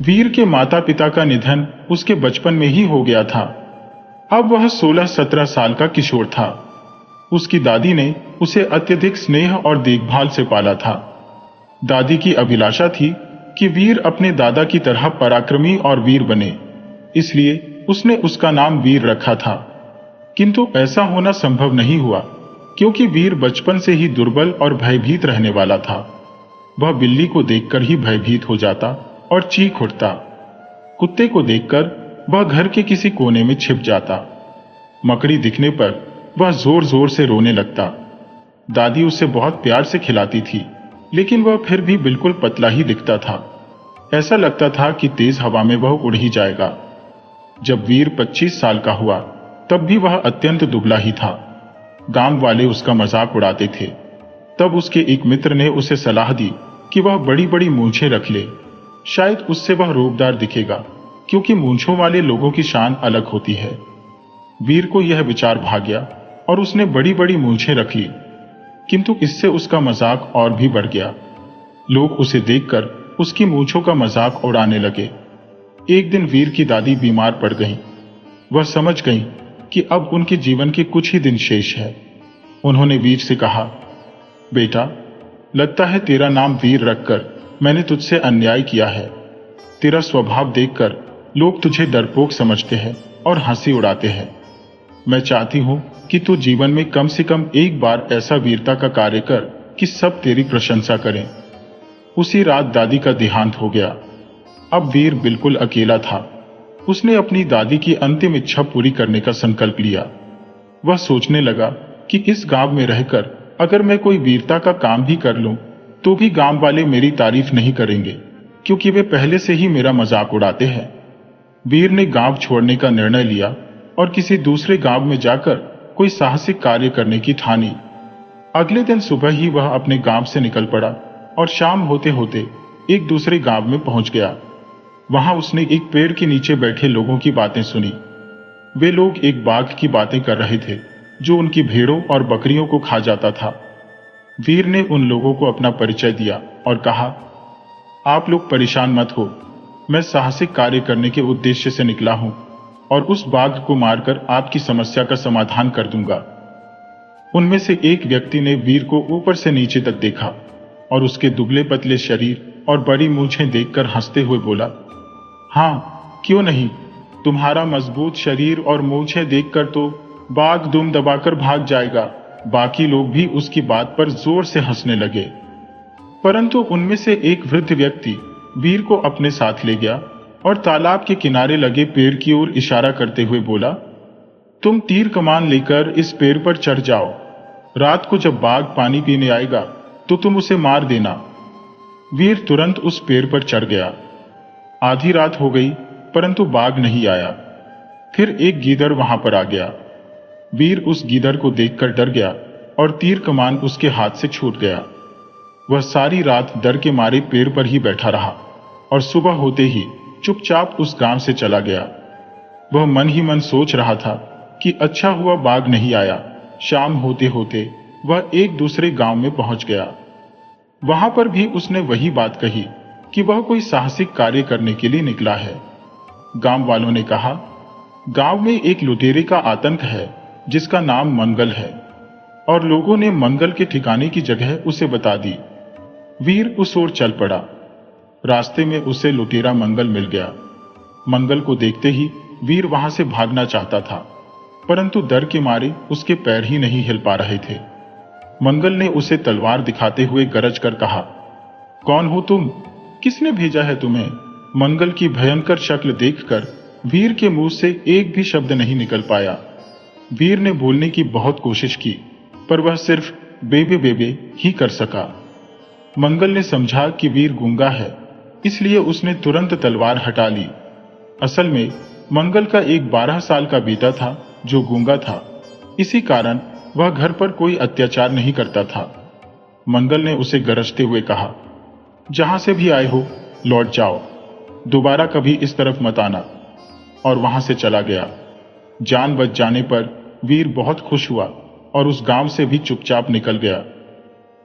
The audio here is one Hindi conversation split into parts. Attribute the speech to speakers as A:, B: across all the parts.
A: वीर के माता पिता का निधन उसके बचपन में ही हो गया था। अब वह 16-17 साल का किशोर था। उसकी दादी ने उसे अत्यधिक स्नेह और देखभाल से पाला था। दादी की अभिलाषा थी कि वीर अपने दादा की तरह पराक्रमी और वीर बने, इसलिए उसने उसका नाम वीर रखा था। किंतु ऐसा होना संभव नहीं हुआ, क्योंकि वीर बचपन से ही दुर्बल और भयभीत रहने वाला था। वह बिल्ली को देखकर ही भयभीत हो जाता और चीख उठता। कुत्ते को देखकर वह घर के किसी कोने में छिप जाता। मकड़ी दिखने पर वह जोर जोर से रोने लगता। दादी उसे बहुत प्यार से खिलाती थी, लेकिन वह फिर भी बिल्कुल पतला ही दिखता था। ऐसा लगता था कि तेज हवा में वह उड़ ही जाएगा। जब वीर 25 साल का हुआ, तब भी वह अत्यंत दुबला ही था। गांव वाले उसका मजाक उड़ाते थे। तब उसके एक मित्र ने उसे सलाह दी कि वह बड़ी बड़ी मूंछें रख ले, शायद उससे वह रूपदार दिखेगा, क्योंकि मूंछों वाले लोगों की शान अलग होती है। वीर को यह विचार भा गया और उसने बड़ी बड़ी मूंछें रख ली, किंतु इससे उसका मजाक और भी बढ़ गया। लोग उसे देखकर उसकी मूंछों का मजाक उड़ाने लगे। एक दिन वीर की दादी बीमार पड़ गईं। वह समझ गईं कि अब उनके जीवन के कुछ ही दिन शेष है। उन्होंने वीर से कहा, बेटा, लगता है तेरा नाम वीर रखकर मैंने तुझसे अन्याय किया है। तेरा स्वभाव देखकर लोग तुझे डरपोक समझते हैं और हंसी उड़ाते हैं। मैं चाहती हूं कि तू जीवन में कम से कम एक बार ऐसा वीरता का कार्य कर कि सब तेरी प्रशंसा करें। उसी रात दादी का देहांत हो गया। अब वीर बिल्कुल अकेला था। उसने अपनी दादी की अंतिम इच्छा पूरी करने का संकल्प लिया। वह सोचने लगा कि इस गांव में रहकर अगर मैं कोई वीरता का काम भी कर लूं, तो भी गांव वाले मेरी तारीफ नहीं करेंगे, क्योंकि वे पहले से ही मेरा मजाक उड़ाते हैं। वीर ने गांव छोड़ने का निर्णय लिया और किसी दूसरे गांव में जाकर कोई साहसिक कार्य करने की ठानी। अगले दिन सुबह ही वह अपने गांव से निकल पड़ा और शाम होते होते एक दूसरे गांव में पहुंच गया। वहां उसने एक पेड़ के नीचे बैठे लोगों की बातें सुनी। वे लोग एक बाघ की बातें कर रहे थे, जो उनकी भेड़ों और बकरियों को खा जाता था। वीर ने उन लोगों को अपना परिचय दिया और कहा, आप लोग परेशान मत हो, मैं साहसिक कार्य करने के उद्देश्य से निकला हूं और उस बाघ को मारकर आपकी समस्या का समाधान कर दूंगा। उनमें से एक व्यक्ति ने वीर को ऊपर से नीचे तक देखा और उसके दुबले पतले शरीर और बड़ी मूंछें देखकर हंसते हुए बोला, हाँ, क्यों नहीं, तुम्हारा मजबूत शरीर और मूंछें देखकर तो बाघ दुम दबाकर भाग जाएगा। बाकी लोग भी उसकी बात पर जोर से हंसने लगे। परंतु उनमें से एक वृद्ध व्यक्ति वीर को अपने साथ ले गया और तालाब के किनारे लगे पेड़ की ओर इशारा करते हुए बोला, तुम तीर कमान लेकर इस पेड़ पर चढ़ जाओ। रात को जब बाघ पानी पीने आएगा तो तुम उसे मार देना। वीर तुरंत उस पेड़ पर चढ़ गया। आधी रात हो गई, परंतु बाघ नहीं आया। फिर एक गीदड़ वहां पर आ गया। वीर उस गीदड़ को देखकर डर गया और तीर कमान उसके हाथ से छूट गया। वह सारी रात डर के मारे पेड़ पर ही बैठा रहा और सुबह होते ही चुपचाप उस गांव से चला गया। वह मन ही मन सोच रहा था कि अच्छा हुआ बाघ नहीं आया। शाम होते होते वह एक दूसरे गांव में पहुंच गया। वहां पर भी उसने वही बात कही कि वह कोई साहसिक कार्य करने के लिए निकला है। गांव वालों ने कहा, गांव में एक लुटेरे का आतंक है जिसका नाम मंगल है, और लोगों ने मंगल के ठिकाने की जगह उसे बता दी। वीर उस ओर चल पड़ा। रास्ते में उसे लुटेरा मंगल मिल गया। मंगल को देखते ही वीर वहां से भागना चाहता था, परंतु डर के मारे उसके पैर ही नहीं हिल पा रहे थे। मंगल ने उसे तलवार दिखाते हुए गरज कर कहा, कौन हो तुम? किसने भेजा है तुम्हें? मंगल की भयंकर शक्ल देखकर वीर के मुंह से एक भी शब्द नहीं निकल पाया। वीर ने बोलने की बहुत कोशिश की, पर वह सिर्फ बेबे बेबे ही कर सका। मंगल ने समझा कि वीर गूंगा है, इसलिए उसने तुरंत तलवार हटा ली। असल में मंगल का एक 12 साल का बेटा था जो गूंगा था। इसी कारण वह घर पर कोई अत्याचार नहीं करता था। मंगल ने उसे गरजते हुए कहा, जहां से भी आए हो लौट जाओ, दोबारा कभी इस तरफ मत आना, और वहां से चला गया। जान बच जाने पर वीर बहुत खुश हुआ और उस गांव से भी चुपचाप निकल गया।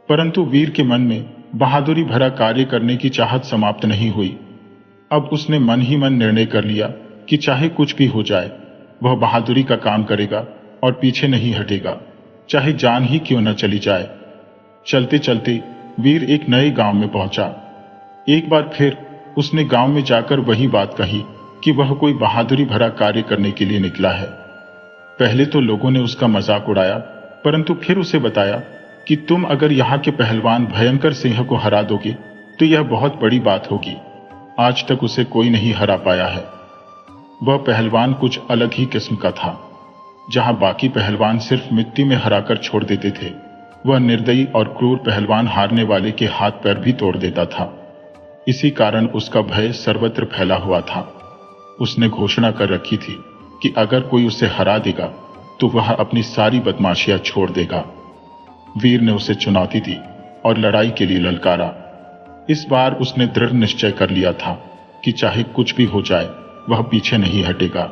A: परंतु वीर के मन में बहादुरी भरा कार्य करने की चाहत समाप्त नहीं हुई। अब उसने मन ही मन निर्णय कर लिया कि चाहे कुछ भी हो जाए, वह बहादुरी का काम करेगा और पीछे नहीं हटेगा, चाहे जान ही क्यों न चली जाए। चलते चलते वीर एक नए गांव में पहुंचा। एक बार फिर उसने गांव में जाकर वही बात कही कि वह कोई बहादुरी भरा कार्य करने के लिए निकला है। पहले तो लोगों ने उसका मजाक उड़ाया, परंतु फिर उसे बताया कि तुम अगर यहाँ के पहलवान भयंकर सिंह को हरा दोगे तो यह बहुत बड़ी बात होगी। आज तक उसे कोई नहीं हरा पाया है। वह पहलवान कुछ अलग ही किस्म का था। जहां बाकी पहलवान सिर्फ मिट्टी में हराकर छोड़ देते थे, वह निर्दयी और क्रूर पहलवान हारने वाले के हाथ पैर भी तोड़ देता था। इसी कारण उसका भय सर्वत्र फैला हुआ था। उसने घोषणा कर रखी थी कि अगर कोई उसे हरा देगा तो वह अपनी सारी बदमाशियां छोड़ देगा। वीर ने उसे चुनौती दी और लड़ाई के लिए ललकारा। इस बार उसने दृढ़ निश्चय कर लिया था कि चाहे कुछ भी हो जाए, वह पीछे नहीं हटेगा।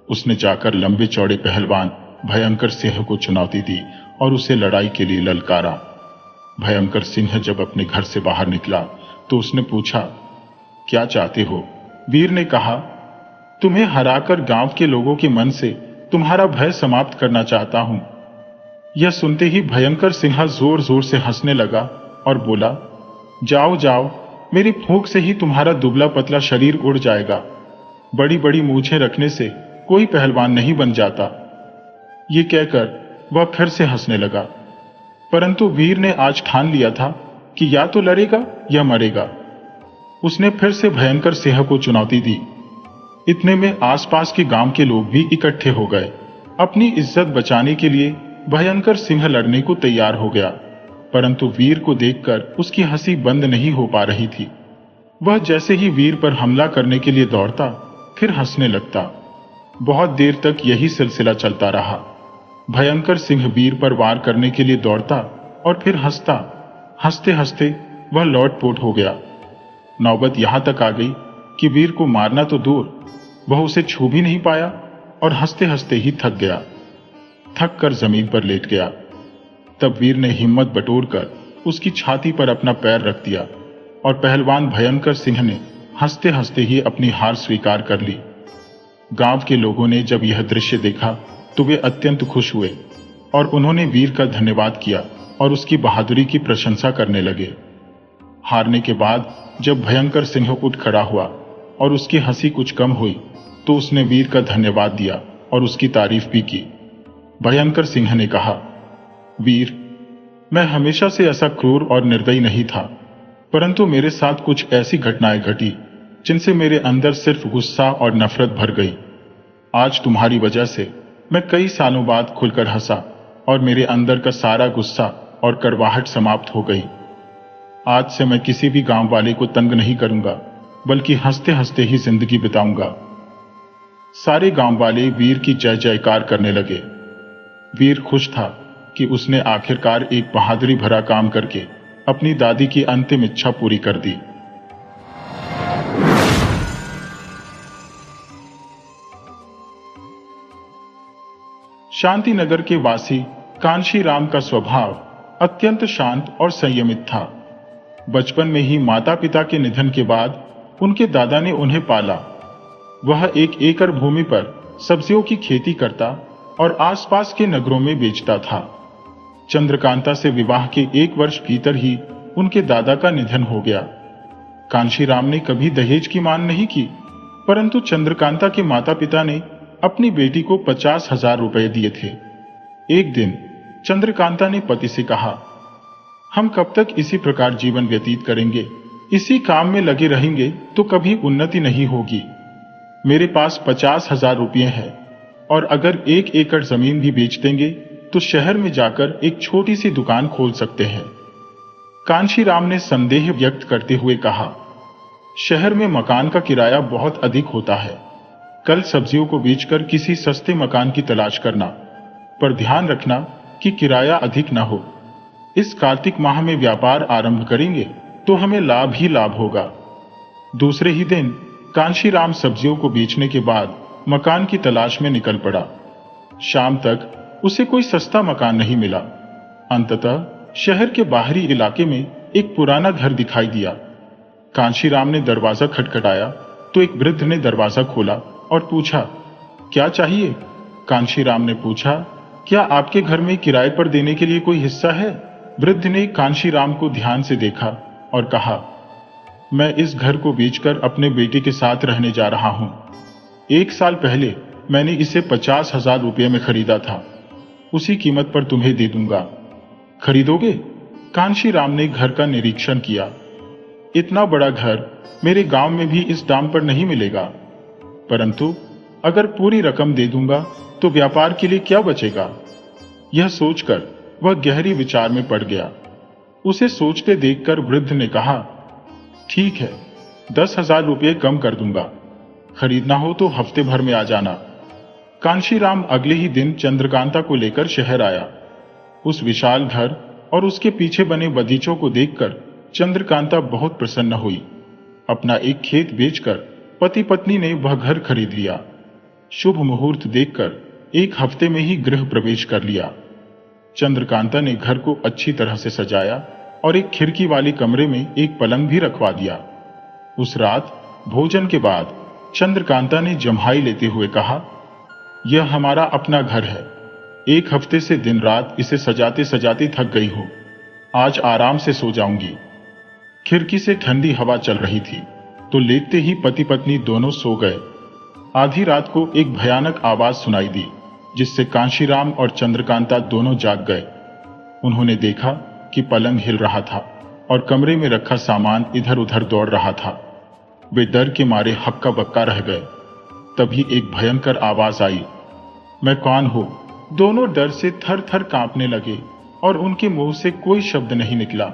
A: उसने जाकर लंबे चौड़े पहलवान भयंकर सिंह को चुनौती दी और उसे लड़ाई के लिए ललकारा। भयंकर सिंह जब अपने घर से बाहर निकला तो उसने पूछा, क्या चाहते हो? वीर ने कहा, तुम्हें हराकर गांव के लोगों के मन से तुम्हारा भय समाप्त करना चाहता हूं। यह सुनते ही भयंकर सिंह जोर जोर से हंसने लगा और बोला, जाओ जाओ, मेरी फूंक से ही तुम्हारा दुबला पतला शरीर उड़ जाएगा। बड़ी बड़ी मूछें रखने से कोई पहलवान नहीं बन जाता। ये कहकर वह फिर से हंसने लगा। परंतु वीर ने आज ठान लिया था कि या तो लड़ेगा या मरेगा। उसने फिर से भयंकर सिंह को चुनौती दी। इतने में आसपास के गांव के लोग भी इकट्ठे हो गए। अपनी इज्जत बचाने के लिए भयंकर सिंह लड़ने को तैयार हो गया, परंतु वीर को देखकर उसकी हंसी बंद नहीं हो पा रही थी। वह जैसे ही वीर पर हमला करने के लिए दौड़ता, फिर हंसने लगता। बहुत देर तक यही सिलसिला चलता रहा। भयंकर सिंह वीर पर वार करने के लिए दौड़ता और फिर हंसता। हंसते हंसते वह लौटपोट हो गया। नौबत यहां तक आ गई कि वीर को मारना तो दूर, वह उसे छू भी नहीं पाया और हंसते हंसते ही थक गया। थक कर जमीन पर लेट गया। तब वीर ने हिम्मत बटोरकर उसकी छाती पर अपना पैर रख दिया और पहलवान भयंकर सिंह ने हंसते हंसते ही अपनी हार स्वीकार कर ली। गांव के लोगों ने जब यह दृश्य देखा तो वे अत्यंत खुश हुए और उन्होंने वीर का धन्यवाद किया और उसकी बहादुरी की प्रशंसा करने लगे। हारने के बाद जब भयंकर सिंह उठ खड़ा हुआ और उसकी हंसी कुछ कम हुई तो उसने वीर का धन्यवाद दिया और उसकी तारीफ भी की। भयंकर सिंह ने कहा, वीर, मैं हमेशा से ऐसा क्रूर और निर्दयी नहीं था, परंतु मेरे साथ कुछ ऐसी घटनाएं घटी जिनसे मेरे अंदर सिर्फ गुस्सा और नफरत भर गई। आज तुम्हारी वजह से मैं कई सालों बाद खुलकर हंसा और मेरे अंदर का सारा गुस्सा और कड़वाहट समाप्त हो गई। आज से मैं किसी भी गांव वाले को तंग नहीं करूंगा, बल्कि हंसते हंसते ही जिंदगी बिताऊंगा। सारे गांव वाले वीर की जय जयकार करने लगे। वीर खुश था कि उसने आखिरकार एक बहादुरी भरा काम करके अपनी दादी की अंतिम इच्छा पूरी कर दी। शांतिनगर के वासी कांशीराम का स्वभाव अत्यंत शांत और संयमित था। बचपन में ही माता पिता के निधन के बाद उनके दादा ने उन्हें पाला। वह 1 एकड़ भूमि पर सब्जियों की खेती करता और आसपास के नगरों में बेचता था। चंद्रकांता से विवाह के 1 वर्ष भीतर ही उनके दादा का निधन हो गया। कांशीराम ने कभी दहेज की मांग नहीं की, परंतु चंद्रकांता के माता पिता ने अपनी बेटी को 50,000 रुपए दिए थे। एक दिन चंद्रकांता ने पति से कहा, हम कब तक इसी प्रकार जीवन व्यतीत करेंगे? इसी काम में लगे रहेंगे तो कभी उन्नति नहीं होगी। मेरे पास 50,000 रुपये हैं और अगर 1 एकड़ जमीन भी बेच देंगे तो शहर में जाकर एक छोटी सी दुकान खोल सकते हैं। कांशीराम ने संदेह व्यक्त करते हुए कहा, शहर में मकान का किराया बहुत अधिक होता है। कल सब्जियों को बेचकर किसी सस्ते मकान की तलाश करना, पर ध्यान रखना कि किराया अधिक न हो। इस कार्तिक माह में व्यापार आरंभ करेंगे तो हमें लाभ ही लाभ होगा। दूसरे ही दिन कांशीराम सब्जियों को बेचने के बाद मकान की तलाश में निकल पड़ा। शाम तक उसे कोई सस्ता मकान नहीं मिला। अंततः शहर के बाहरी इलाके में एक पुराना घर दिखाई दिया। कांशीराम ने दरवाजा खटखटाया तो एक वृद्ध ने दरवाजा खोला और पूछा, क्या चाहिए? कांशीराम ने पूछा, क्या आपके घर में किराए पर देने के लिए कोई हिस्सा है? वृद्ध ने कांशीराम को ध्यान से देखा और कहा, मैं इस घर को बेचकर अपने बेटे के साथ रहने जा रहा हूं। 1 साल पहले मैंने इसे 50,000 रुपये में खरीदा था। उसी कीमत पर तुम्हें दे दूंगा। खरीदोगे? कांशीराम ने घर का निरीक्षण किया। इतना बड़ा घर मेरे गांव में भी इस दाम पर नहीं मिलेगा, परंतु अगर पूरी रकम दे दूंगा तो व्यापार के लिए क्या बचेगा? यह सोचकर वह गहरी विचार में पड़ गया। उसे सोचते देखकर वृद्ध ने कहा, ठीक है, 10,000 रुपये कम कर दूंगा। खरीदना हो तो हफ्ते भर में आ जाना। कांशीराम अगले ही दिन चंद्रकांता को लेकर शहर आया। उस विशाल घर और उसके पीछे बने बगीचों को देखकर चंद्रकांता बहुत प्रसन्न हुई। अपना एक खेत बेचकर पति पत्नी ने वह घर खरीद लिया। शुभ मुहूर्त देखकर 1 हफ्ते में ही गृह प्रवेश कर लिया। चंद्रकांता ने घर को अच्छी तरह से सजाया और एक खिड़की वाले कमरे में एक पलंग भी रखवा दिया। उस रात भोजन के बाद चंद्रकांता ने जम्हाई लेते हुए कहा, यह हमारा अपना घर है। 1 हफ्ते से दिन रात इसे सजाते सजाते थक गई हूं। आज आराम से सो जाऊंगी। खिड़की से ठंडी हवा चल रही थी तो लेटते ही पति पत्नी दोनों सो गए। आधी रात को एक भयानक आवाज सुनाई दी, जिससे कांशीराम और चंद्रकांता दोनों जाग गए। उन्होंने देखा कि पलंग हिल रहा था और कमरे में रखा सामान इधर उधर दौड़ रहा था। वे डर के मारे हक्का बक्का रह गए। तभी एक भयंकर आवाज आई, मैं कौन हूं? दोनों डर से थर थर कांपने लगे और उनके मुंह से कोई शब्द नहीं निकला।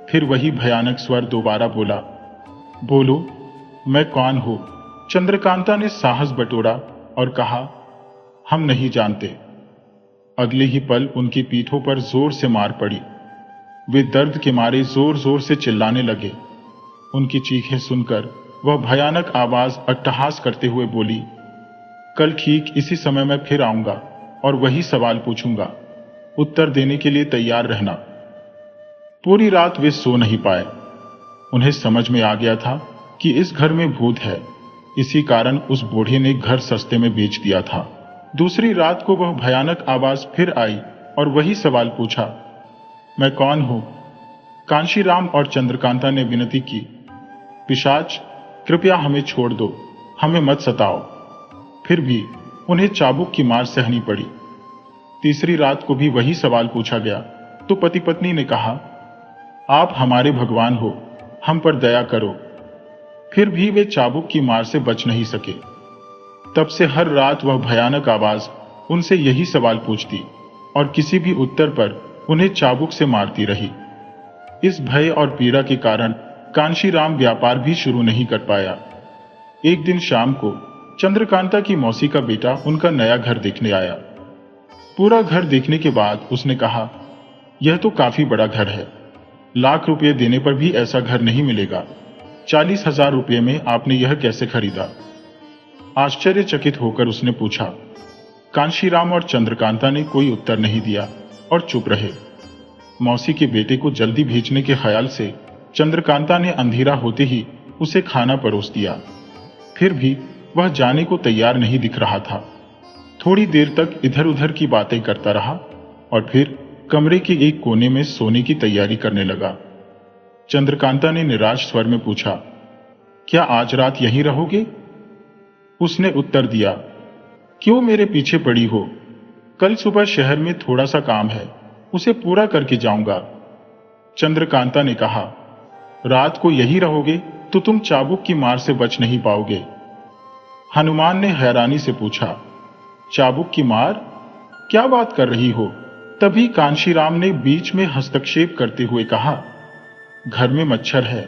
A: फिर वही भयानक स्वर दोबारा बोला, बोलो, मैं कौन हूं? चंद्रकांता ने साहस बटोरा और कहा, हम नहीं जानते। अगले ही पल उनकी पीठों पर जोर से मार पड़ी। वे दर्द के मारे जोर जोर से चिल्लाने लगे। उनकी चीखें सुनकर वह भयानक आवाज अट्टहास करते हुए बोली, कल ठीक इसी समय मैं फिर आऊंगा और वही सवाल पूछूंगा। उत्तर देने के लिए तैयार रहना। पूरी रात वे सो नहीं पाए। उन्हें समझ में आ गया था कि इस घर में भूत है। इसी कारण उस बूढ़े ने घर सस्ते में बेच दिया था। दूसरी रात को वह भयानक आवाज फिर आई और वही सवाल पूछा, मैं कौन हूं? कांशीराम और चंद्रकांता ने विनती की, पिशाच, कृपया हमें छोड़ दो, हमें मत सताओ। फिर भी उन्हें चाबुक की मार सहनी पड़ी। तीसरी रात को भी वही सवाल पूछा गया तो पति पत्नी ने कहा, आप हमारे भगवान हो, हम पर दया करो। फिर भी वे चाबुक की मार से बच नहीं सके। तब से हर रात वह भयानक आवाज उनसे यही सवाल पूछती और किसी भी उत्तर पर उन्हें चाबुक से मारती रही। इस भय और पीड़ा के कारण कांशीराम व्यापार भी शुरू नहीं कर पाया। एक दिन शाम को चंद्रकांता की मौसी का बेटा उनका नया घर देखने आया। पूरा घर देखने के बाद उसने कहा, यह तो काफी बड़ा घर है। लाख रुपये देने पर भी ऐसा घर नहीं मिलेगा। 40,000 रुपये में आपने यह कैसे खरीदा? आश्चर्यचकित होकर उसने पूछा। कांशीराम और चंद्रकांता ने कोई उत्तर नहीं दिया और चुप रहे। मौसी के बेटे को जल्दी भेजने के ख्याल से चंद्रकांता ने अंधेरा होते ही उसे खाना परोस दिया। फिर भी वह जाने को तैयार नहीं दिख रहा था। थोड़ी देर तक इधर उधर की बातें करता रहा और फिर कमरे के एक कोने में सोने की तैयारी करने लगा। चंद्रकांता ने निराश स्वर में पूछा, क्या आज रात यहीं रहोगे? उसने उत्तर दिया, क्यों मेरे पीछे पड़ी हो? कल सुबह शहर में थोड़ा सा काम है, उसे पूरा करके जाऊंगा। चंद्रकांता ने कहा, रात को यहीं रहोगे तो तुम चाबुक की मार से बच नहीं पाओगे। हनुमान ने हैरानी से पूछा, चाबुक की मार? क्या बात कर रही हो? तभी कांशीराम ने बीच में हस्तक्षेप करते हुए कहा, घर में मच्छर है।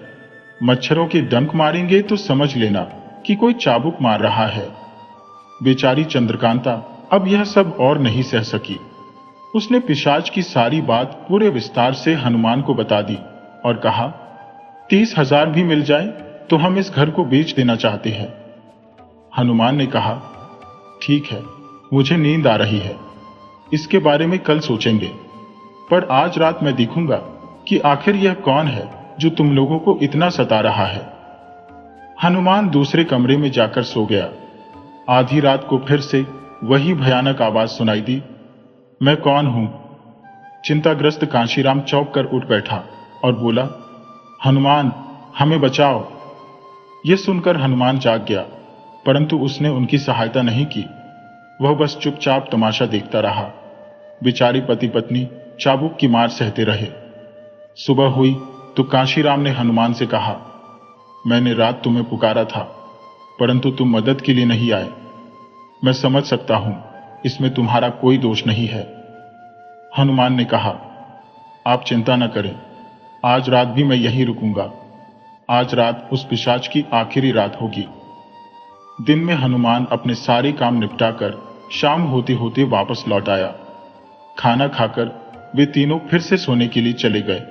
A: मच्छरों के डंक मारेंगे तो समझ लेना कि कोई चाबुक मार रहा है। बेचारी चंद्रकांता अब यह सब और नहीं सह सकी। उसने पिशाच की सारी बात पूरे विस्तार से हनुमान को बता दी और कहा, 30,000 भी मिल जाए तो हम इस घर को बेच देना चाहते हैं। हनुमान ने कहा, ठीक है, मुझे नींद आ रही है, इसके बारे में कल सोचेंगे, पर आज रात मैं देखूंगा कि आखिर यह कौन है जो तुम लोगों को इतना सता रहा है। हनुमान दूसरे कमरे में जाकर सो गया। आधी रात को फिर से वही भयानक आवाज सुनाई दी, मैं कौन हूं? चिंताग्रस्त कांशीराम चौंक कर उठ बैठा और बोला, हनुमान, हमें बचाओ। यह सुनकर हनुमान जाग गया, परंतु उसने उनकी सहायता नहीं की। वह बस चुपचाप तमाशा देखता रहा। बेचारे पति पत्नी चाबुक की मार सहते रहे। सुबह हुई तो कांशीराम ने हनुमान से कहा, मैंने रात तुम्हें पुकारा था, परंतु तुम मदद के लिए नहीं आए। मैं समझ सकता हूं, इसमें तुम्हारा कोई दोष नहीं है। हनुमान ने कहा, आप चिंता न करें, आज रात भी मैं यहीं रुकूंगा। आज रात उस पिशाच की आखिरी रात होगी। दिन में हनुमान अपने सारे काम निपटाकर शाम होते होते वापस लौट आया। खाना खाकर वे तीनों फिर से सोने के लिए चले गए।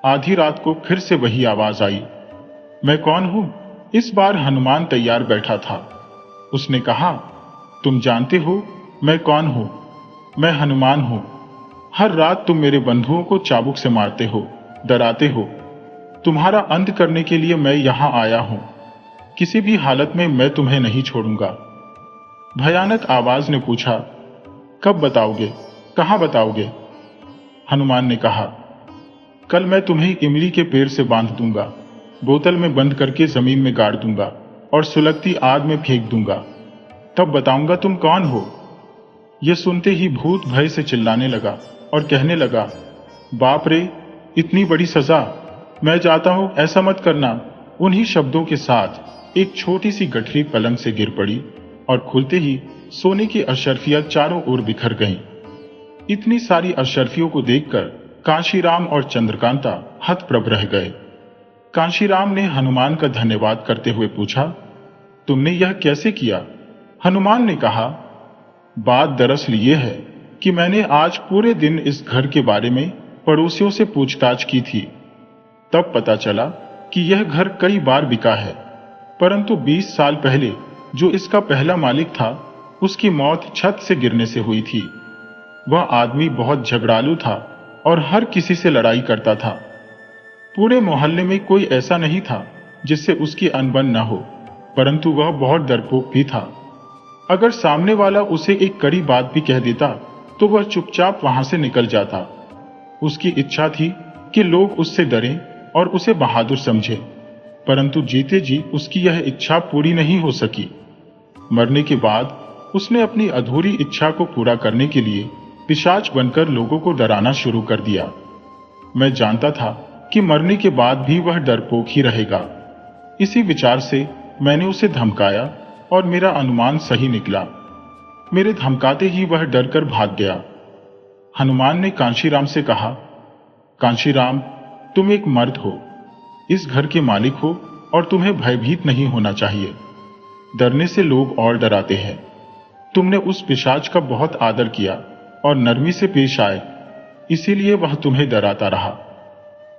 A: आधी रात को फिर से वही आवाज आई, मैं कौन हूं? इस बार हनुमान तैयार बैठा था। उसने कहा, तुम जानते हो मैं कौन हूं? मैं हनुमान हूं। हर रात तुम मेरे बंधुओं को चाबुक से मारते हो, डराते हो। तुम्हारा अंत करने के लिए मैं यहां आया हूं। किसी भी हालत में मैं तुम्हें नहीं छोड़ूंगा। भयानक आवाज ने पूछा, कब बताओगे, कहां बताओगे? हनुमान ने कहा, कल मैं तुम्हें इमली के पेड़ से बांध दूंगा, बोतल में बंद करके जमीन में गाड़ दूंगा और सुलगती आग में फेंक दूंगा। तब बताऊंगा तुम कौन हो। यह सुनते ही भूत भय से चिल्लाने लगा और कहने लगा, बाप रे, इतनी बड़ी सजा! मैं जाता हूं, ऐसा मत करना। उन्हीं शब्दों के साथ एक छोटी सी गठरी पलंग से गिर पड़ी और खुलते ही सोने की अशर्फियां चारों ओर बिखर गईं। इतनी सारी अशर्फियों को देखकर कांशीराम और चंद्रकांता हतप्रभ रह गए। कांशीराम ने हनुमान का धन्यवाद करते हुए पूछा, तुमने यह कैसे किया? हनुमान ने कहा, बात दरअसल ये है कि मैंने आज पूरे दिन इस घर के बारे में पड़ोसियों से पूछताछ की थी। तब पता चला कि यह घर कई बार बिका है, परंतु 20 साल पहले जो इसका पहला मालिक था, उसकी मौत छत से गिरने से हुई थी। वह आदमी बहुत झगड़ालू था और हर किसी से लड़ाई करता था। पूरे मोहल्ले में कोई ऐसा नहीं था जिससे उसकी अनबन न हो, परंतु वह बहुत डरपोक भी था। अगर सामने वाला उसे एक कड़ी बात भी कह देता तो वह चुपचाप वहां से निकल जाता। उसकी इच्छा थी कि लोग उससे डरें और उसे बहादुर समझें, परंतु जीते जी उसकी यह इच्छा पूरी नहीं हो सकी। मरने के बाद उसने अपनी अधूरी इच्छा को पूरा करने के लिए पिशाच बनकर लोगों को डराना शुरू कर दिया। मैं जानता था कि मरने के बाद भी वह डरपोक ही रहेगा। इसी विचार से मैंने उसे धमकाया और मेरा अनुमान सही निकला। मेरे धमकाते ही वह डरकर भाग गया। हनुमान ने कांशीराम से कहा, कांशीराम, तुम एक मर्द हो, इस घर के मालिक हो और तुम्हें भयभीत नहीं होना चाहिए। डरने से लोग और डराते हैं। तुमने उस पिशाच का बहुत आदर किया और नरमी से पेश आए, इसीलिए वह तुम्हें डराता रहा।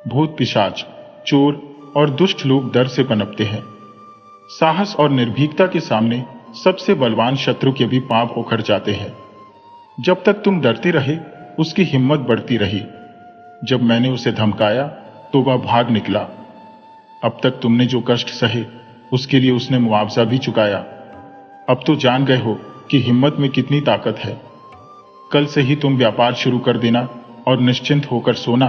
A: भूत पिशाच, चोर और दुष्ट लोग डर से पनपते हैं। साहस और निर्भीकता के सामने सबसे बलवान शत्रु के भी पांव उखड़ जाते हैं। जब तक तुम डरते रहे, उसकी हिम्मत बढ़ती रही। जब मैंने उसे धमकाया तो वह भाग निकला। अब तक तुमने जो कष्ट सहे, उसके लिए उसने मुआवजा भी चुकाया। अब तो जान गए हो कि हिम्मत में कितनी ताकत है। कल से ही तुम व्यापार शुरू कर देना और निश्चिंत होकर सोना।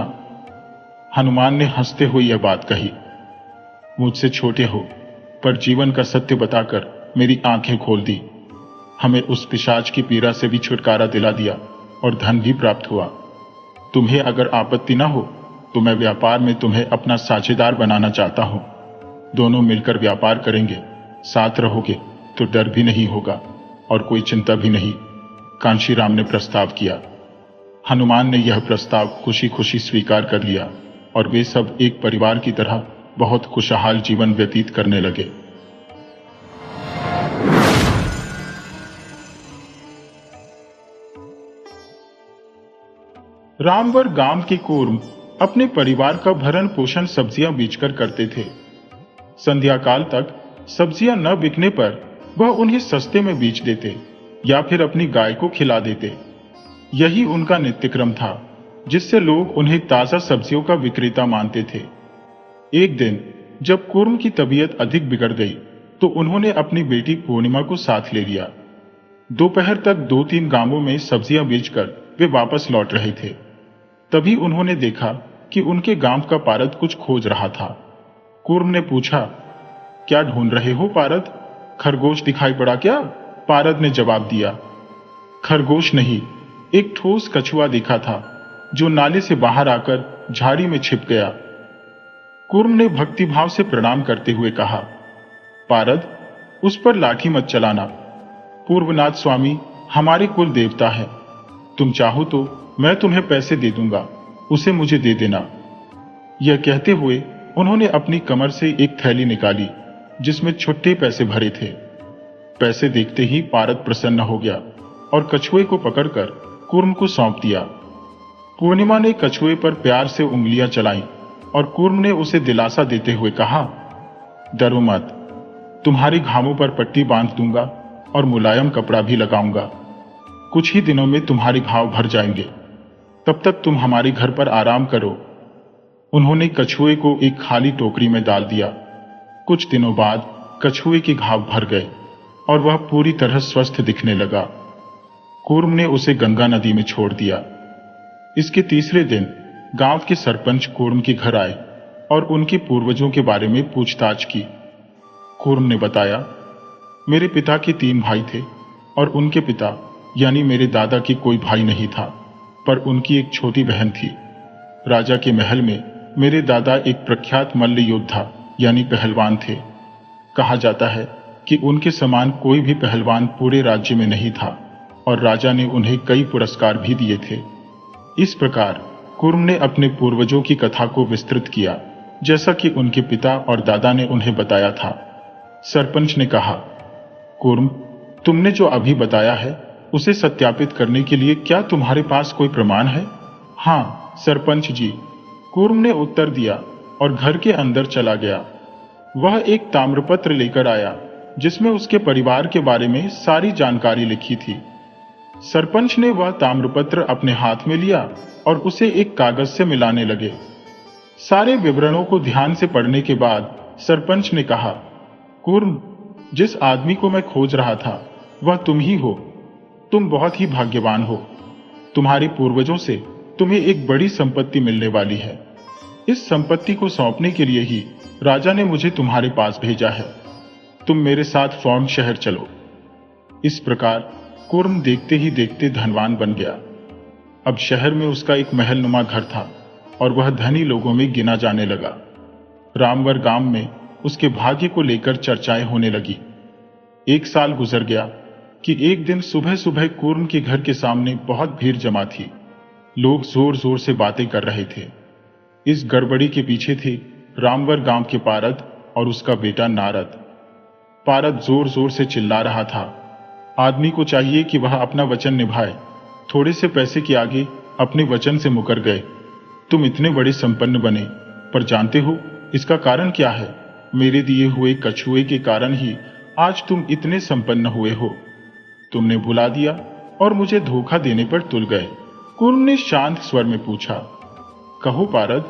A: हनुमान ने हंसते हुए यह बात कही। मुझसे छोटे हो, पर जीवन का सत्य बताकर मेरी आंखें खोल दी। हमें उस पिशाच की पीड़ा से भी छुटकारा दिला दिया और धन भी प्राप्त हुआ। तुम्हें अगर आपत्ति ना हो तो मैं व्यापार में तुम्हें अपना साझेदार बनाना चाहता हूं। दोनों मिलकर व्यापार करेंगे, साथ रहोगे तो डर भी नहीं होगा और कोई चिंता भी नहीं। कांशीराम ने प्रस्ताव किया। हनुमान ने यह प्रस्ताव खुशी खुशी स्वीकार कर लिया और वे सब एक परिवार की तरह बहुत खुशहाल जीवन व्यतीत करने लगे। रामवर गांव के कूर्म अपने परिवार का भरण पोषण सब्जियां बेचकर करते थे। संध्या काल तक सब्जियां न बिकने पर वह उन्हें सस्ते में बेच देते या फिर अपनी गाय को खिला देते। यही उनका नित्यक्रम था, जिससे लोग उन्हें ताजा सब्जियों का विक्रेता मानते थे। एक दिन जब कूर्म की तबीयत अधिक बिगड़ गई तो उन्होंने अपनी बेटी पूर्णिमा को साथ ले लिया। दोपहर तक 2-3 गांवों में सब्जियां बेचकर वे वापस लौट रहे थे। तभी उन्होंने देखा कि उनके गांव का पारद कुछ खोज रहा था। कूर्म ने पूछा, क्या ढूंढ रहे हो पारद? खरगोश दिखाई पड़ा क्या? पारद ने जवाब दिया, खरगोश नहीं, एक ठोस कछुआ दिखा था जो नाले से बाहर आकर झाड़ी में छिप गया। कूर्म ने भक्तिभाव से प्रणाम करते हुए कहा, पारद, उस पर लाठी मत चलाना। पूर्वनाथ स्वामी हमारे कुल देवता है। तुम चाहो तो मैं तुम्हें पैसे दे दूंगा, उसे मुझे दे देना। यह कहते हुए उन्होंने अपनी कमर से एक थैली निकाली जिसमें छुट्टे पैसे भरे थे। पैसे देखते ही पारद प्रसन्न हो गया और कछुए को पकड़कर कूर्म को सौंप दिया। पूर्णिमा ने कछुए पर प्यार से उंगलियां चलाईं और कूर्म ने उसे दिलासा देते हुए कहा, डरो मत, तुम्हारे घावों पर पट्टी बांध दूंगा और मुलायम कपड़ा भी लगाऊंगा। कुछ ही दिनों में तुम्हारे घाव भर जाएंगे, तब तक तुम हमारे घर पर आराम करो। उन्होंने कछुए को एक खाली टोकरी में डाल दिया। कुछ दिनों बाद कछुए के घाव भर गए और वह पूरी तरह स्वस्थ दिखने लगा। कूर्म ने उसे गंगा नदी में छोड़ दिया। इसके तीसरे दिन गांव के सरपंच कूर्म के घर आए और उनके पूर्वजों के बारे में पूछताछ की। कूर्म ने बताया, मेरे पिता के 3 भाई थे और उनके पिता यानी मेरे दादा की कोई भाई नहीं था, पर उनकी एक छोटी बहन थी। राजा के महल में मेरे दादा एक प्रख्यात मल्ल योद्धा यानी पहलवान थे। कहा जाता है कि उनके समान कोई भी पहलवान पूरे राज्य में नहीं था और राजा ने उन्हें कई पुरस्कार भी दिए थे। इस प्रकार कूर्म ने अपने पूर्वजों की कथा को विस्तृत किया, जैसा कि उनके पिता और दादा ने उन्हें बताया था। सरपंच ने कहा, कूर्म, तुमने जो अभी बताया है उसे सत्यापित करने के लिए क्या तुम्हारे पास कोई प्रमाण है? हाँ सरपंच जी, कूर्म ने उत्तर दिया और घर के अंदर चला गया। वह एक ताम्रपत्र लेकर आया जिसमें उसके परिवार के बारे में सारी जानकारी लिखी थी। सरपंच ने वह ताम्रपत्र अपने हाथ में लिया और उसे एक कागज से मिलाने लगे। सारे विवरणों को ध्यान से पढ़ने के बाद सरपंच ने कहा, कूर्म, जिस आदमी को मैं खोज रहा था वह तुम ही हो। तुम बहुत ही भाग्यवान हो। तुम्हारे पूर्वजों से तुम्हें एक बड़ी संपत्ति मिलने वाली है। इस संपत्ति को सौंपने के लिए ही राजा ने मुझे तुम्हारे पास भेजा है। तुम मेरे साथ फौरन शहर चलो। इस प्रकार कूर्म देखते ही देखते धनवान बन गया। अब शहर में उसका एक महलनुमा घर था और वह धनी लोगों में गिना जाने लगा। रामवर गांव में उसके भाग्य को लेकर चर्चाएं होने लगी। 1 साल गुजर गया कि एक दिन सुबह सुबह कूर्म के घर के सामने बहुत भीड़ जमा थी। लोग जोर जोर से बातें कर रहे थे। इस गड़बड़ी के पीछे थे रामवर गांव के पारद और उसका बेटा नारद। पारद जोर जोर से चिल्ला रहा था, आदमी को चाहिए कि वह अपना वचन निभाए। थोड़े से पैसे के आगे अपने वचन से मुकर गए। तुम इतने बड़े संपन्न बने, पर जानते हो इसका कारण क्या है? मेरे दिए हुए कछुए के कारण ही आज तुम इतने संपन्न हुए हो। तुमने भुला दिया और मुझे धोखा देने पर तुल गए। कूर्म ने शांत स्वर में पूछा, कहो पारद,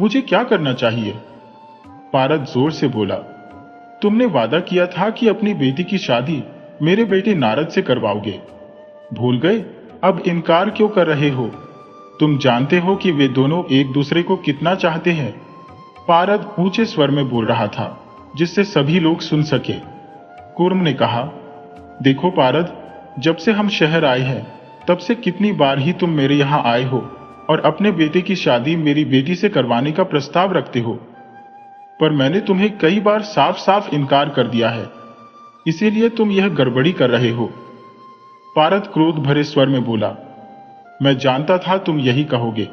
A: मुझे क्या करना चाहिए? पारद जोर से बोला, तुमने वादा किया था कि अपनी बेटी की शादी मेरे बेटे नारद से करवाओगे। भूल गए? अब इनकार क्यों कर रहे हो? तुम जानते हो कि वे दोनों एक दूसरे को कितना चाहते हैं। पारद ऊंचे स्वर में बोल रहा था जिससे सभी लोग सुन सके। कूर्म ने कहा, देखो पारद, जब से हम शहर आए हैं तब से कितनी बार ही तुम मेरे यहां आए हो और अपने बेटे की शादी मेरी बेटी से करवाने का प्रस्ताव रखते हो, पर मैंने तुम्हें कई बार साफ साफ इनकार कर दिया है। इसीलिए तुम यह गड़बड़ी कर रहे हो। पारद क्रोध भरे स्वर में बोला, मैं जानता था तुम यही कहोगे,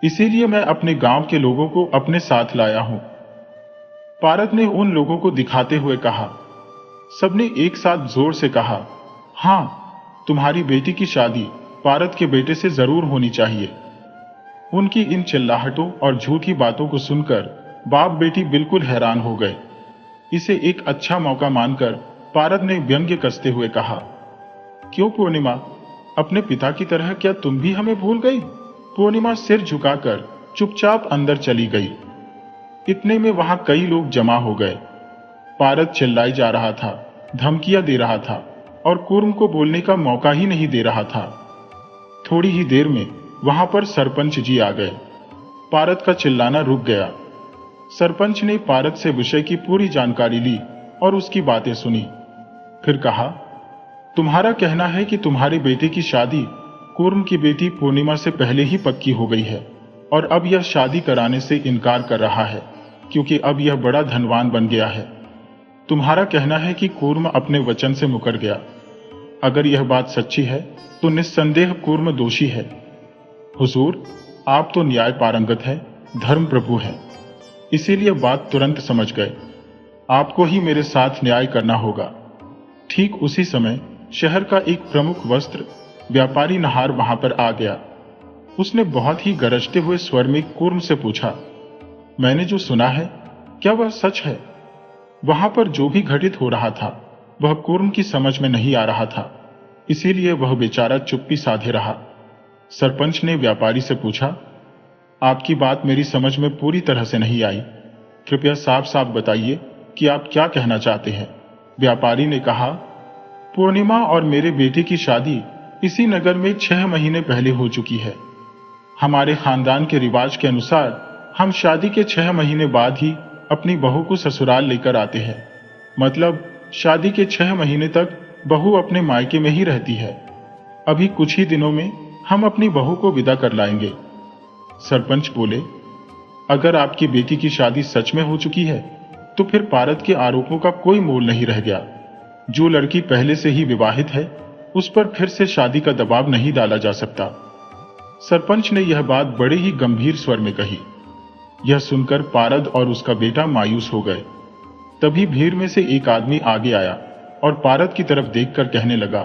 A: इसीलिए मैं अपने गांव के लोगों को अपने साथ लाया हूं। पारद ने उन लोगों को दिखाते हुए कहा। सबने एक साथ जोर से कहा, हां, तुम्हारी बेटी की शादी पारद के बेटे से जरूर होनी चाहिए। उनकी इन चिल्लाहटों और झूठी बातों को सुनकर बाप बेटी बिल्कुल हैरान हो गए। इसे एक अच्छा मौका मानकर पारद ने व्यंग्य कसते हुए कहा, क्यों पूर्णिमा, अपने पिता की तरह क्या तुम भी हमें भूल गई? पूर्णिमा सिर झुकाकर चुपचाप अंदर चली गई। इतने में वहां कई लोग जमा हो गए। पारद चिल्लाई जा रहा था, धमकियां दे रहा था और कूर्म को बोलने का मौका ही नहीं दे रहा था। थोड़ी ही देर में वहां पर सरपंच जी आ गए। पारद का चिल्लाना रुक गया। सरपंच ने पारद से विषय की पूरी जानकारी ली और उसकी बातें सुनी। फिर कहा, तुम्हारा कहना है कि तुम्हारे बेटे की शादी कूर्म की बेटी पूर्णिमा से पहले ही पक्की हो गई है और अब यह शादी कराने से इनकार कर रहा है क्योंकि अब यह बड़ा धनवान बन गया है। तुम्हारा कहना है कि कूर्म अपने वचन से मुकर गया। अगर यह बात सच्ची है तो निस्संदेह कूर्म दोषी है। हुजूर, आप तो न्याय पारंगत है, धर्म प्रभु है, इसीलिए बात तुरंत समझ गए। आपको ही मेरे साथ न्याय करना होगा। ठीक उसी समय शहर का एक प्रमुख वस्त्र व्यापारी नहार वहां पर आ गया। उसने बहुत ही गरजते हुए स्वर में कूर्म से पूछा, मैंने जो सुना है क्या वह सच है? वहां पर जो भी घटित हो रहा था वह कूर्म की समझ में नहीं आ रहा था, इसीलिए वह बेचारा चुप्पी साधे रहा। सरपंच ने व्यापारी से पूछा, आपकी बात मेरी समझ में पूरी तरह से नहीं आई, कृपया साफ साफ बताइए कि आप क्या कहना चाहते हैं। व्यापारी ने कहा, पूर्णिमा और मेरे बेटे की शादी इसी नगर में 6 महीने पहले हो चुकी है। हमारे खानदान के रिवाज के अनुसार हम शादी के 6 महीने बाद ही अपनी बहू को ससुराल लेकर आते हैं। मतलब शादी के 6 महीने तक बहू अपने मायके में ही रहती है। अभी कुछ ही दिनों में हम अपनी बहू को विदा कर लाएंगे। सरपंच बोले, अगर आपकी बेटी की शादी सच में हो चुकी है तो फिर पारद के आरोपों का कोई मोल नहीं रह गया। जो लड़की पहले से ही विवाहित है उस पर फिर से शादी का दबाव नहीं डाला जा सकता। सरपंच ने यह बात बड़े ही गंभीर स्वर में कही। यह सुनकर पारद और उसका बेटा मायूस हो गए। तभी भीड़ में से एक आदमी आगे आया और पारद की तरफ देखकर कहने लगा,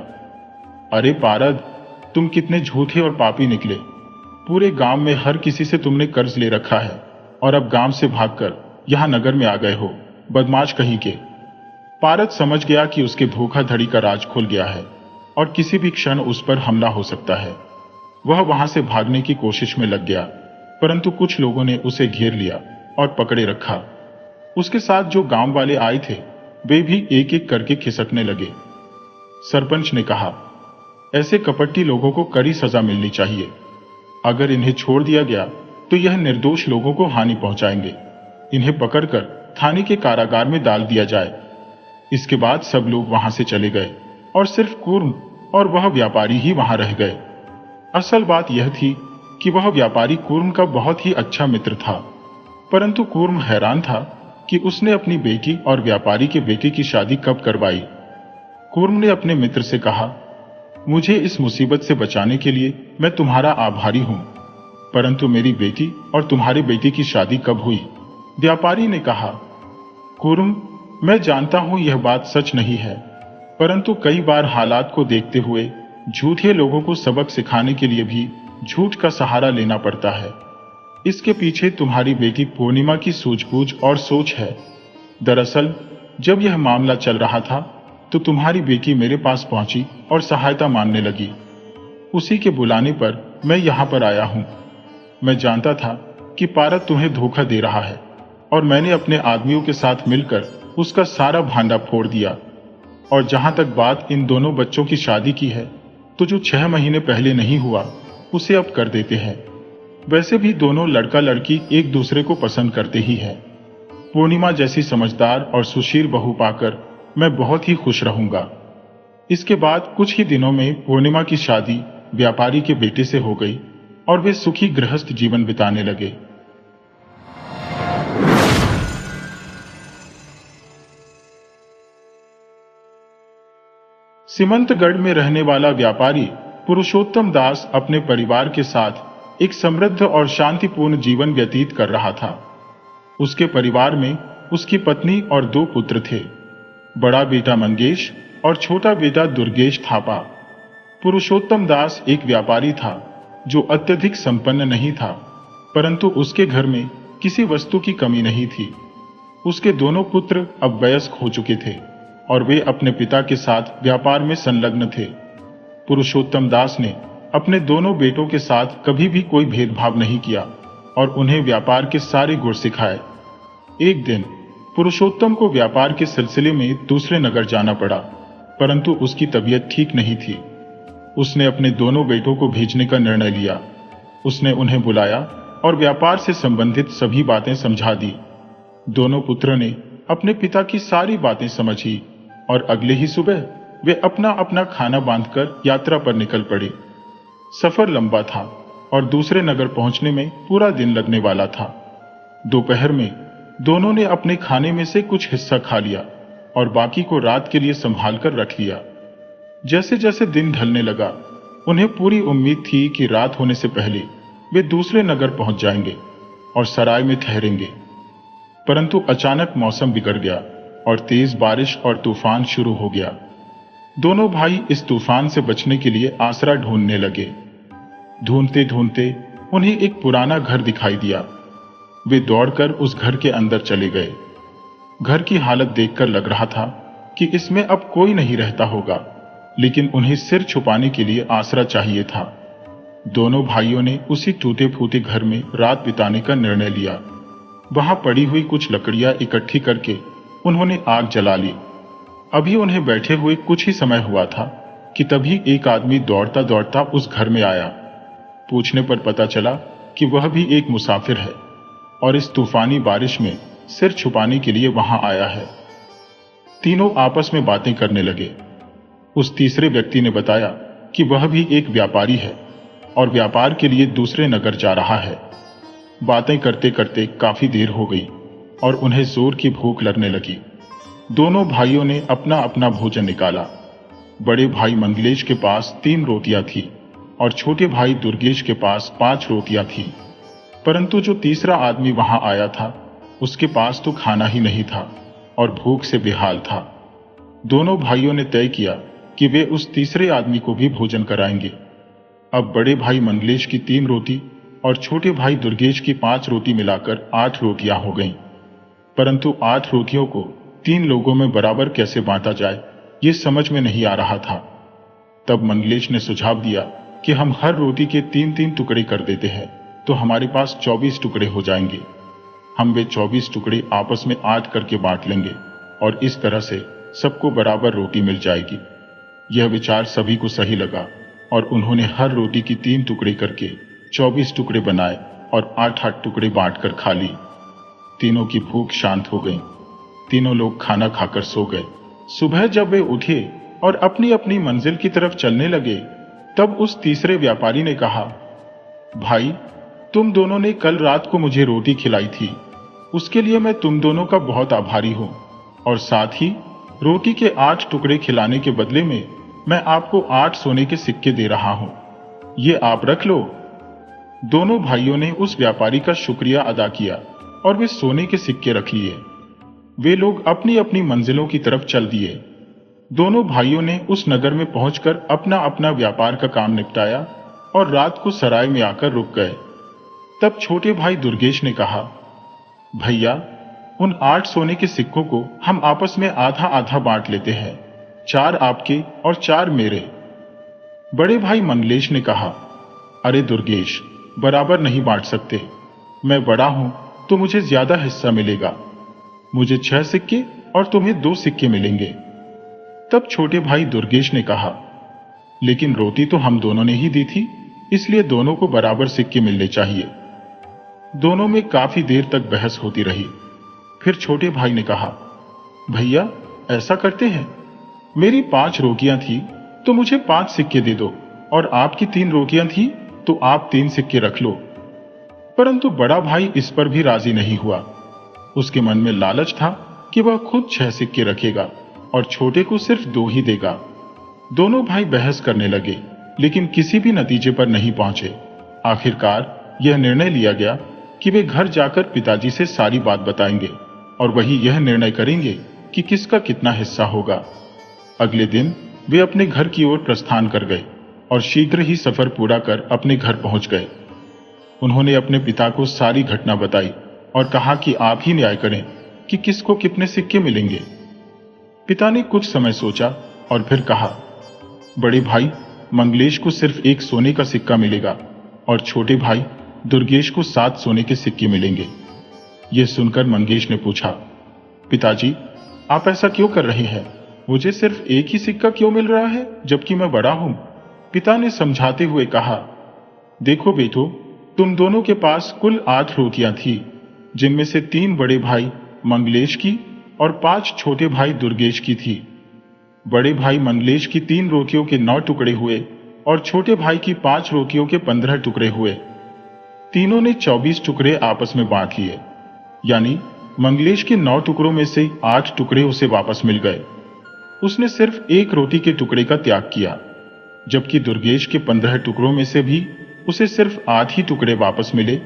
A: अरे पारद, तुम कितने झूठे और पापी निकले। पूरे गांव में हर किसी से तुमने कर्ज ले रखा है और अब गांव से भागकर यहां नगर में आ गए हो, बदमाश कहीं के। पारद समझ गया कि उसके धोखाधड़ी का राज खुल गया है और किसी भी क्षण उस पर हमला हो सकता है। वह वहां से भागने की कोशिश में लग गया, परंतु कुछ लोगों ने उसे घेर लिया और पकड़े रखा। उसके साथ जो गांव वाले आए थे वे भी एक एक करके खिसकने लगे। सरपंच ने कहा, ऐसे कपटी लोगों को कड़ी सजा मिलनी चाहिए। अगर इन्हें छोड़ दिया गया तो यह निर्दोष लोगों को हानि पहुंचाएंगे। इन्हें पकड़कर थाने के कारागार में डाल दिया जाए। इसके बाद सब लोग वहां से चले गए और सिर्फ कूर्म और वह व्यापारी ही वहां रह गए। असल बात यह थी कि वह व्यापारी कूर्म का बहुत ही अच्छा मित्र था, परंतु कूर्म हैरान था कि उसने अपनी बेटी और व्यापारी के बेटे की शादी कब करवाई। कूर्म ने अपने मित्र से कहा, मुझे इस मुसीबत से बचाने के लिए मैं तुम्हारा आभारी हूं, परंतु मेरी बेटी और तुम्हारे बेटे की शादी कब हुई? व्यापारी ने कहा, कूर्म, मैं जानता हूं यह बात सच नहीं है, परंतु कई बार हालात को देखते हुए झूठे लोगों को सबक सिखाने के लिए भी झूठ का सहारा लेना पड़ता है। इसके पीछे तुम्हारी बेटी पूर्णिमा की सूझबूझ और सोच है। दरअसल जब यह मामला चल रहा था तो तुम्हारी बेटी मेरे पास पहुंची और सहायता मांगने लगी। उसी के बुलाने पर मैं यहां पर आया हूं। मैं जानता था कि पारद तुम्हें धोखा दे रहा है और मैंने अपने आदमियों के साथ मिलकर उसका सारा भांडा फोड़ दिया। और जहां तक बात इन दोनों बच्चों की शादी की है तो जो 6 महीने पहले नहीं हुआ उसे अब कर देते हैं। वैसे भी दोनों लड़का लड़की एक दूसरे को पसंद करते ही हैं। पूर्णिमा जैसी समझदार और सुशील बहू पाकर मैं बहुत ही खुश रहूंगा। इसके बाद कुछ ही दिनों में पूर्णिमा की शादी व्यापारी के बेटे से हो गई और वे सुखी गृहस्थ जीवन बिताने लगे। सीमंतगढ़ में रहने वाला व्यापारी पुरुषोत्तम दास अपने परिवार के साथ एक समृद्ध और शांतिपूर्ण जीवन व्यतीत कर रहा था। उसके परिवार में उसकी पत्नी और 2 पुत्र थे, बड़ा बेटा मंगेश और छोटा बेटा दुर्गेश थापा। पुरुषोत्तम दास एक व्यापारी था जो अत्यधिक संपन्न नहीं था, परंतु उसके घर में किसी वस्तु की कमी नहीं थी। उसके दोनों पुत्र अब वयस्क हो चुके थे और वे अपने पिता के साथ व्यापार में संलग्न थे। पुरुषोत्तम दास ने अपने दोनों बेटों के साथ कभी भी कोई भेदभाव नहीं किया और उन्हें व्यापार के सारे गुण सिखाए। एक दिन पुरुषोत्तम को व्यापार के सिलसिले में दूसरे नगर जाना पड़ा, परंतु उसकी तबीयत ठीक नहीं थी। उसने अपने दोनों बेटों को भेजने का निर्णय लिया। उसने उन्हें बुलाया और व्यापार से संबंधित सभी बातें समझा दी। दोनों पुत्रों ने अपने पिता की सारी बातें समझी और अगले ही सुबह वे अपना अपना खाना बांधकर यात्रा पर निकल पड़े। सफर लंबा था और दूसरे नगर पहुंचने में पूरा दिन लगने वाला था। दोपहर में दोनों ने अपने खाने में से कुछ हिस्सा खा लिया और बाकी को रात के लिए संभाल कर रख लिया। जैसे जैसे दिन ढलने लगा, उन्हें पूरी उम्मीद थी कि रात होने से पहले वे दूसरे नगर पहुंच जाएंगे और सराय में ठहरेंगे। परंतु अचानक मौसम बिगड़ गया और तेज बारिश और तूफान शुरू हो गया। दोनों भाई इस तूफान से बचने के लिए आसरा ढूंढने लगे। ढूंढते ढूंढते उन्हें एक पुराना घर दिखाई दिया। वे दौड़कर उस घर के अंदर चले गए। घर की हालत देखकर लग रहा था कि इसमें अब कोई नहीं रहता होगा, लेकिन उन्हें सिर छुपाने के लिए आसरा चाहिए था। दोनों भाइयों ने उसी टूटे फूटे घर में रात बिताने का निर्णय लिया। वहां पड़ी हुई कुछ लकड़ियां इकट्ठी करके उन्होंने आग जला ली। अभी उन्हें बैठे हुए कुछ ही समय हुआ था कि तभी एक आदमी दौड़ता दौड़ता उस घर में आया। पूछने पर पता चला कि वह भी एक मुसाफिर है और इस तूफानी बारिश में सिर छुपाने के लिए वहां आया है। तीनों आपस में बातें करने लगे। उस तीसरे व्यक्ति ने बताया कि वह भी एक व्यापारी है और व्यापार के लिए दूसरे नगर जा रहा है। बातें करते करते काफी देर हो गई और उन्हें जोर की भूख लगने लगी। दोनों भाइयों ने अपना अपना भोजन निकाला। बड़े भाई मंगलेश के पास 3 रोटियां थी और छोटे भाई दुर्गेश के पास 5 रोटियां थी। परंतु जो तीसरा आदमी वहां आया था, उसके पास तो खाना ही नहीं था और भूख से बेहाल था। दोनों भाइयों ने तय किया कि वे उस तीसरे आदमी को भी भोजन कराएंगे। अब बड़े भाई मंगलेश की 3 रोटी और छोटे भाई दुर्गेश की 5 रोटी मिलाकर 8 रोटियां हो गईं। परंतु 8 रोटियों को 3 लोगों में बराबर कैसे बांटा जाए, ये समझ में नहीं आ रहा था। तब मंगलेश ने सुझाव दिया कि हम हर रोटी के 3-3 टुकड़े कर देते हैं, तो हमारे पास 24 टुकड़े हो जाएंगे। हम वे 24 टुकड़े आपस में 8 करके बांट लेंगे और इस तरह से सबको बराबर रोटी मिल जाएगी। यह विचार सभी को सही लगा और उन्होंने हर रोटी की 3 टुकड़े करके 24 टुकड़े बनाए और 8-8 टुकड़े बांटकर खा ली। तीनों की भूख शांत हो गई। तीनों लोग खाना खाकर सो गए। सुबह जब वे उठे और अपनी अपनी मंजिल की तरफ चलने लगे, तब उस तीसरे व्यापारी ने कहा, भाई, तुम दोनों ने कल रात को मुझे रोटी खिलाई थी, उसके लिए मैं तुम दोनों का बहुत आभारी हूं, और साथ ही रोटी के 8 टुकड़े खिलाने के बदले में मैं आपको 8 सोने के सिक्के दे रहा हूं, ये आप रख लो। दोनों भाइयों ने उस व्यापारी का शुक्रिया अदा किया और वे सोने के सिक्के रख लिए। वे लोग अपनी अपनी मंजिलों की तरफ चल दिए। दोनों भाइयों ने उस नगर में पहुंचकर अपना अपना व्यापार का काम निपटाया और रात को सराय में आकर रुक गए। तब छोटे भाई दुर्गेश ने कहा, भैया, उन 8 सोने के सिक्कों को हम आपस में आधा आधा बांट लेते हैं, 4 आपके और 4 मेरे। बड़े भाई मंगलेश ने कहा, अरे दुर्गेश, बराबर नहीं बांट सकते। मैं बड़ा हूं तो मुझे ज्यादा हिस्सा मिलेगा। मुझे 6 सिक्के और तुम्हें 2 सिक्के मिलेंगे। तब छोटे भाई दुर्गेश ने कहा, लेकिन रोटी तो हम दोनों ने ही दी थी, इसलिए दोनों को बराबर सिक्के मिलने चाहिए। दोनों में काफी देर तक बहस होती रही। फिर छोटे भाई ने कहा, भैया, ऐसा करते हैं, मेरी 5 रोटियां थी तो मुझे 5 सिक्के दे दो, और आपकी 3 रोटियां थी तो आप 3 सिक्के रख लो। परंतु बड़ा भाई इस पर भी राजी नहीं हुआ। उसके मन में लालच था कि वह खुद 6 सिक्के रखेगा और छोटे को सिर्फ 2 ही देगा। दोनों भाई बहस करने लगे, लेकिन किसी भी नतीजे पर नहीं पहुंचे। आखिरकार यह निर्णय लिया गया कि वे घर जाकर पिताजी से सारी बात बताएंगे और वही यह निर्णय करेंगे कि किसका कितना हिस्सा होगा। अगले दिन वे अपने घर की ओर प्रस्थान कर गए और शीघ्र ही सफर पूरा कर अपने घर पहुंच गए। उन्होंने अपने पिता को सारी घटना बताई और कहा कि आप ही न्याय करें कि किसको कितने सिक्के मिलेंगे। पिता ने कुछ समय सोचा और फिर कहा, बड़े भाई मंगलेश को सिर्फ 1 सोने का सिक्का मिलेगा और छोटे भाई दुर्गेश को 7 सोने के सिक्के मिलेंगे। यह सुनकर मंगेश ने पूछा, पिताजी आप ऐसा क्यों कर रहे हैं? मुझे सिर्फ एक ही सिक्का क्यों मिल रहा है जबकि मैं बड़ा हूं? पिता ने समझाते हुए कहा, देखो बेटो, तुम दोनों के पास कुल 8 रोटियां थी, जिनमें से 3 बड़े भाई मंगलेश की और 5 छोटे भाई दुर्गेश की थी। बड़े भाई मंगलेश की 3 रोटियों के 9 टुकड़े हुए और छोटे भाई की 5 रोटियों के 15 टुकड़े हुए। तीनों ने 24 टुकड़े आपस में बांट लिए, यानी मंगलेश के 9 टुकड़ों में से 8 टुकड़े उसे वापस मिल गए। उसने सिर्फ 1 रोटी के टुकड़े का त्याग किया, जबकि दुर्गेश के 15 टुकड़ों में से भी उसे सिर्फ 8 ही टुकड़े वापस मिले।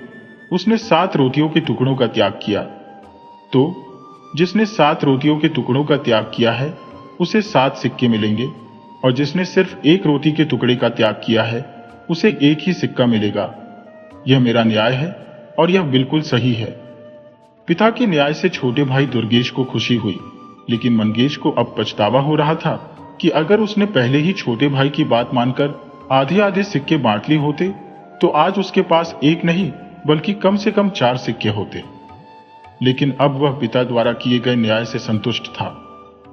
A: उसने 7 रोटियों के टुकड़ों का त्याग किया। तो जिसने 7 रोटियों के टुकड़ों का त्याग किया है उसे 7 सिक्के मिलेंगे, और जिसने सिर्फ 1 रोटी के टुकड़े का त्याग किया है उसे 1 ही सिक्का मिलेगा। यह मेरा न्याय है और यह बिल्कुल सही है। पिता के न्याय से छोटे भाई दुर्गेश को खुशी हुई, लेकिन मंगेश को अब पछतावा हो रहा था कि अगर उसने पहले ही छोटे भाई की बात मानकर आधे आधे सिक्के बांट लिए होते तो आज उसके पास 1 नहीं बल्कि कम से कम 4 सिक्के होते। लेकिन अब वह पिता द्वारा किए गए न्याय से संतुष्ट था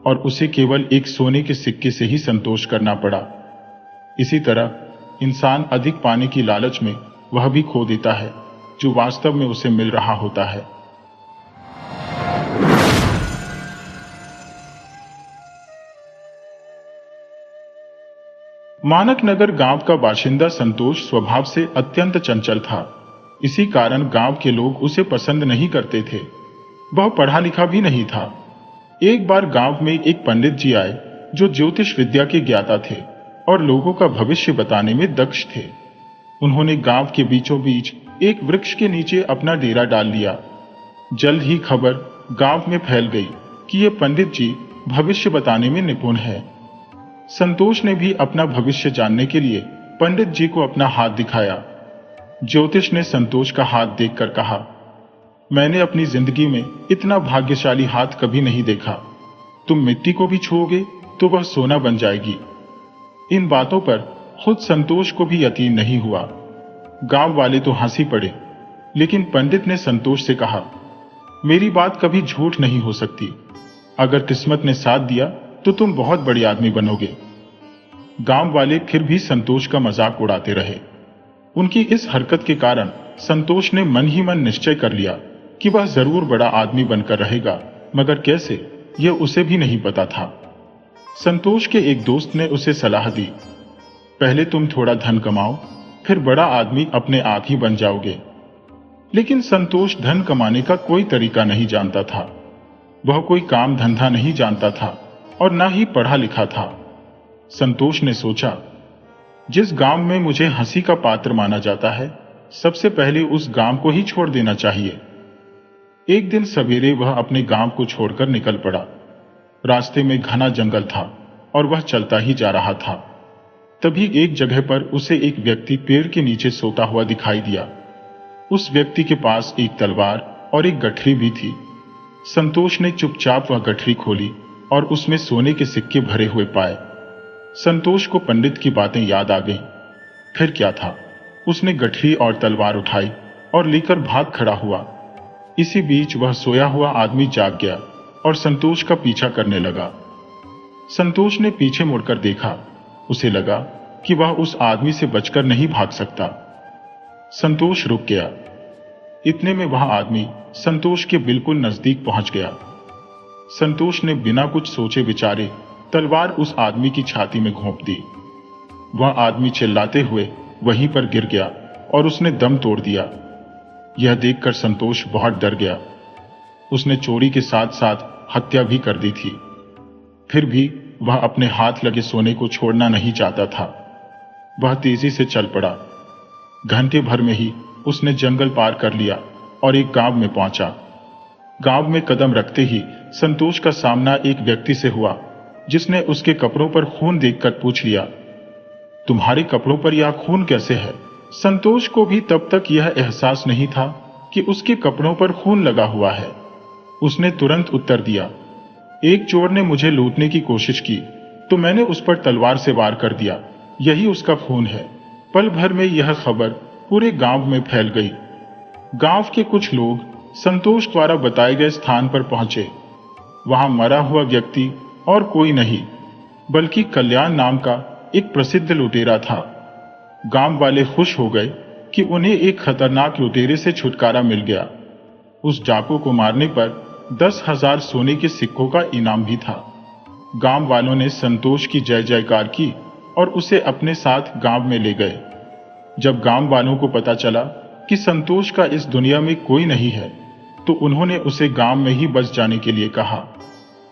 A: और उसे केवल एक सोने के सिक्के से ही संतोष करना पड़ा। इसी तरह इंसान अधिक पाने की लालच में वह भी खो देता है जो वास्तव में उसे मिल रहा होता है। मानक नगर गांव का बाशिंदा संतोष स्वभाव से अत्यंत चंचल था। इसी कारण गांव के लोग उसे पसंद नहीं करते थे। वह पढ़ा लिखा भी नहीं था। एक बार गांव में एक पंडित जी आए जो ज्योतिष विद्या के ज्ञाता थे और लोगों का भविष्य बताने में दक्ष थे। उन्होंने गांव के बीचों बीच एक वृक्ष के नीचे अपना डेरा डाल लिया। जल्द ही खबर गांव में फैल गई कि ये पंडित जी भविष्य बताने में निपुण है। संतोष ने भी अपना भविष्य जानने के लिए पंडित जी को अपना हाथ दिखाया। ज्योतिष ने संतोष का हाथ देखकर कहा, मैंने अपनी जिंदगी में इतना भाग्यशाली हाथ कभी नहीं देखा। तुम मिट्टी को भी छुओगे तो वह सोना बन जाएगी। इन बातों पर खुद संतोष को भी यकीन नहीं हुआ। गांव वाले तो हंसी पड़े, लेकिन पंडित ने संतोष से कहा, मेरी बात कभी झूठ नहीं हो सकती। अगर किस्मत ने साथ दिया तो तुम बहुत बड़े आदमी बनोगे। गांव वाले फिर भी संतोष का मजाक उड़ाते रहे। उनकी इस हरकत के कारण संतोष ने मन ही मन निश्चय कर लिया कि वह जरूर बड़ा आदमी बनकर रहेगा, मगर कैसे यह उसे भी नहीं पता था। संतोष के एक दोस्त ने उसे सलाह दी, पहले तुम थोड़ा धन कमाओ, फिर बड़ा आदमी अपने आप ही बन जाओगे। लेकिन संतोष धन कमाने का कोई तरीका नहीं जानता था। वह कोई काम धंधा नहीं जानता था और ना ही पढ़ा लिखा था। संतोष ने सोचा, जिस गांव में मुझे हंसी का पात्र माना जाता है, सबसे पहले उस गांव को ही छोड़ देना चाहिए। एक दिन सवेरे वह अपने गांव को छोड़कर निकल पड़ा। रास्ते में घना जंगल था और वह चलता ही जा रहा था। तभी एक जगह पर उसे एक व्यक्ति पेड़ के नीचे सोता हुआ दिखाई दिया। उस व्यक्ति के पास एक तलवार और एक गठरी भी थी। संतोष ने चुपचाप वह गठरी खोली और उसमें सोने के सिक्के भरे हुए पाए। संतोष को पंडित की बातें याद आ गईं। फिर क्या था, उसने गठरी और तलवार उठाई और लेकर भाग खड़ा हुआ। इसी बीच वह सोया हुआ आदमी जाग गया और संतोष का पीछा करने लगा। संतोष ने पीछे मुड़कर देखा। उसे लगा कि वह उस आदमी से बचकर नहीं भाग सकता। संतोष रुक गया। इतने में वह आदमी संतोष के बिल्कुल नजदीक पहुंच गया। संतोष ने बिना कुछ सोचे विचारे तलवार उस आदमी की छाती में घोंप दी। वह आदमी चिल्लाते हुए वहीं पर गिर गया और उसने दम तोड़ दिया। यह देखकर संतोष बहुत डर गया। उसने चोरी के साथ साथ हत्या भी कर दी थी। फिर भी वह अपने हाथ लगे सोने को छोड़ना नहीं चाहता था। वह तेजी से चल पड़ा। घंटे भर में ही उसने जंगल पार कर लिया और एक गांव में पहुंचा। गांव में कदम रखते ही संतोष का सामना एक व्यक्ति से हुआ, जिसने उसके कपड़ों पर खून देखकर पूछ लिया, तुम्हारे कपड़ों पर यह खून कैसे है? संतोष को भी तब तक यह एहसास नहीं था कि उसके कपड़ों पर खून लगा हुआ है। उसने तुरंत उत्तर दिया, एक चोर ने मुझे लूटने की कोशिश की तो मैंने उस पर तलवार से वार कर दिया, यही उसका खून है। पल भर में यह खबर पूरे गांव में फैल गई। गांव के कुछ लोग संतोष द्वारा बताए गए स्थान पर पहुंचे। वहां मरा हुआ व्यक्ति और कोई नहीं बल्कि कल्याण नाम का एक प्रसिद्ध लुटेरा था। गांव वाले खुश हो गए कि उन्हें एक खतरनाक लुटेरे से छुटकारा मिल गया। उस डाकू को मारने पर 10,000 सोने के सिक्कों का इनाम भी था। गांव वालों ने संतोष की जय जयकार की और उसे अपने साथ गांव में ले गए। जब गांव वालों को पता चला कि संतोष का इस दुनिया में कोई नहीं है, तो उन्होंने उसे गांव में ही बस जाने के लिए कहा।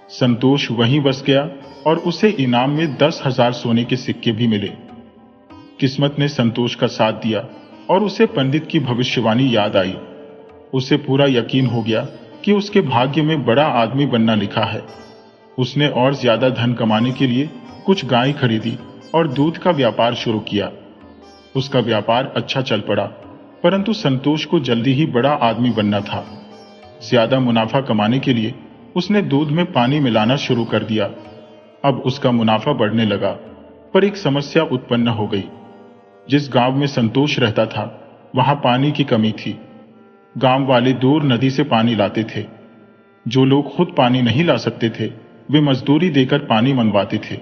A: संतोष वहीं बस गया और उसे इनाम में 10,000 सोने के सिक्के भी मिले। किस्मत ने संतोष का साथ दिया और उसे पंडित की भविष्यवाणी याद आई। उसे पूरा यकीन हो गया कि उसके भाग्य में बड़ा आदमी बनना लिखा है। उसने और ज्यादा धन कमाने के लिए कुछ गाय खरीदी और दूध का व्यापार शुरू किया। उसका व्यापार अच्छा चल पड़ा, परंतु संतोष को जल्दी ही बड़ा आदमी बनना था। ज्यादा मुनाफा कमाने के लिए उसने दूध में पानी मिलाना शुरू कर दिया। अब उसका मुनाफा बढ़ने लगा, पर एक समस्या उत्पन्न हो गई। जिस गांव में संतोष रहता था, वहां पानी की कमी थी। गांव वाले दूर नदी से पानी लाते थे। जो लोग खुद पानी नहीं ला सकते थे, वे मजदूरी देकर पानी मंगवाते थे।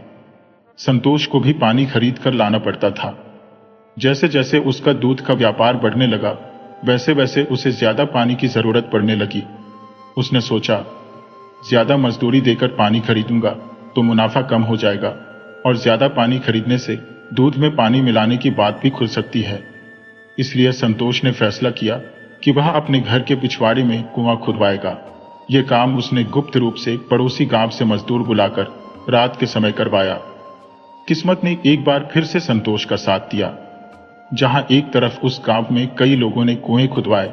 A: संतोष को भी पानी खरीद कर लाना पड़ता था। जैसे जैसे उसका दूध का व्यापार बढ़ने लगा, वैसे वैसे उसे ज्यादा पानी की जरूरत पड़ने लगी। उसने सोचा, ज्यादा मजदूरी देकर पानी खरीदूंगा तो मुनाफा कम हो जाएगा और ज्यादा पानी खरीदने से दूध में पानी मिलाने की बात भी खुल सकती है। इसलिए संतोष ने फैसला किया कि वह अपने घर के पिछवाड़े में कुआं खुदवाएगा। यह काम उसने गुप्त रूप से पड़ोसी गांव से मजदूर बुलाकर रात के समय करवाया। किस्मत ने एक बार फिर से संतोष का साथ दिया। जहां एक तरफ उस गांव में कई लोगों ने कुएं खुदवाए,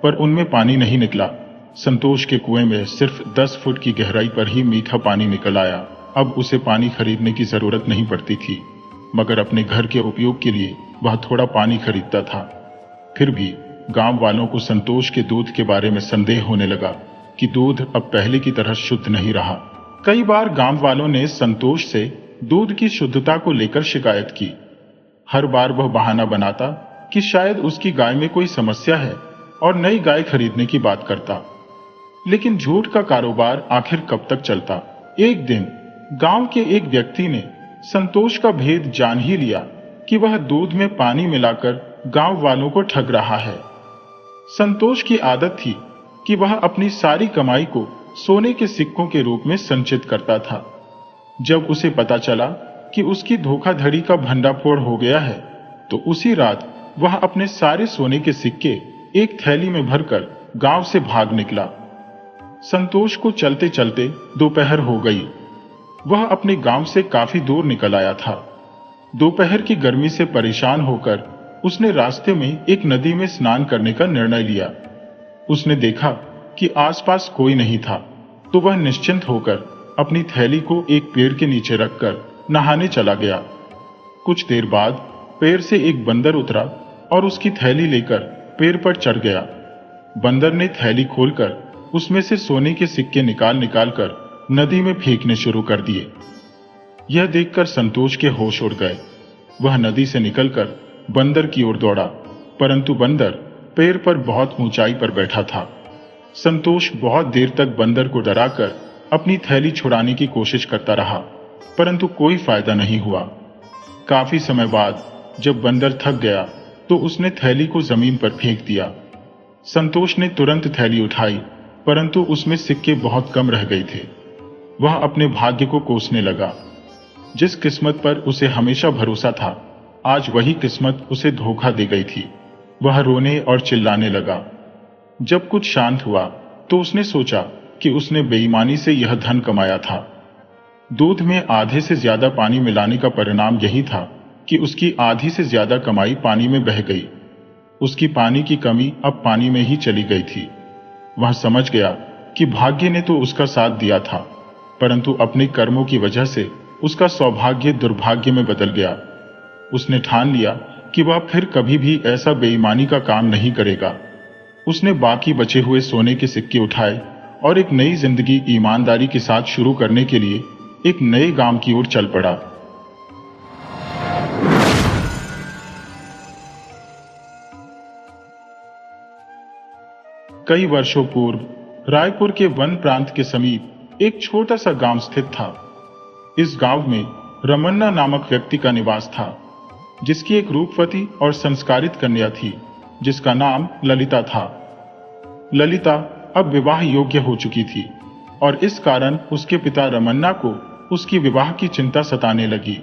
A: पर उनमें पानी नहीं निकला, संतोष के कुएं में सिर्फ 10 फुट की गहराई पर ही मीठा पानी निकल आया। अब उसे पानी खरीदने की जरूरत नहीं पड़ती थी, मगर अपने घर के उपयोग के लिए वह थोड़ा पानी खरीदता था। फिर भी गांव वालों को संतोष के दूध के बारे में संदेह होने लगा कि दूध अब पहले की तरह शुद्ध नहीं रहा। कई बार गांव वालों ने संतोष से दूध की शुद्धता को लेकर शिकायत की। हर बार वह बहाना बनाता कि शायद उसकी गाय में कोई समस्या है और नई गाय खरीदने की बात करता। लेकिन झूठ का कारोबार आखिर कब तक चलता। एक दिन गांव के एक व्यक्ति ने संतोष का भेद जान ही लिया कि वह दूध में पानी मिलाकर गांव वालों को ठग रहा है। संतोष की आदत थी कि वह अपनी सारी कमाई को सोने के सिक्कों के रूप में संचित करता था। जब उसे पता चला कि उसकी धोखाधड़ी का भंडाफोड़ हो गया है, तो उसी रात वह अपने सारे सोने के सिक्के एक थैली में भरकर गांव से भाग निकला। संतोष को चलते चलते दोपहर हो गई। वह अपने गांव से काफी दूर निकल आया था। दोपहर की गर्मी से परेशान होकर उसने रास्ते में एक नदी में स्नान करने का निर्णय लिया। उसने देखा कि आसपास कोई नहीं था, तो वह निश्चिंत होकर अपनी थैली को एक पेड़ के नीचे रखकर नहाने चला गया। कुछ देर बाद पेड़ से एक बंदर उतरा और उसकी थैली लेकर पेड़ पर चढ़ गया। बंदर ने थैली खोलकर उसमें से सोने के सिक्के निकाल कर नदी में फेंकने शुरू कर दिए। यह देखकर संतोष के होश उड़ गए। वह नदी से निकलकर बंदर की ओर दौड़ा, परंतु बंदर पेड़ पर बहुत ऊंचाई पर बैठा था। संतोष बहुत देर तक बंदर को डराकर अपनी थैली छुड़ाने की कोशिश करता रहा, परंतु कोई फायदा नहीं हुआ। काफी समय बाद जब बंदर थक गया, तो उसने थैली को जमीन पर फेंक दिया। संतोष ने तुरंत थैली उठाई, परंतु उसमें सिक्के बहुत कम रह गए थे। वह अपने भाग्य को कोसने लगा। जिस किस्मत पर उसे हमेशा भरोसा था, आज वही किस्मत उसे धोखा दे गई थी। वह रोने और चिल्लाने लगा। जब कुछ शांत हुआ, तो उसने सोचा कि उसने बेईमानी से यह धन कमाया था। दूध में आधे से ज्यादा पानी मिलाने का परिणाम यही था कि उसकी आधी से ज्यादा कमाई पानी में बह गई। उसकी पानी की कमी अब पानी में ही चली गई थी। वह समझ गया कि भाग्य ने तो उसका साथ दिया था, परंतु अपने कर्मों की वजह से उसका सौभाग्य दुर्भाग्य में बदल गया। उसने ठान लिया कि वह फिर कभी भी ऐसा बेईमानी का काम नहीं करेगा। उसने बाकी बचे हुए सोने के सिक्के उठाए और एक नई जिंदगी ईमानदारी के साथ शुरू करने के लिए एक नए गांव की ओर चल पड़ा। कई वर्षों पूर्व रायपुर के वन प्रांत के समीप एक छोटा सा गांव स्थित था। इस गांव में रमन्ना नामक व्यक्ति का निवास था, जिसकी एक रूपवती और संस्कारित कन्या थी, जिसका नाम ललिता था। ललिता अब विवाह योग्य हो चुकी थी और इस कारण उसके पिता रमन्ना को उसकी विवाह की चिंता सताने लगी।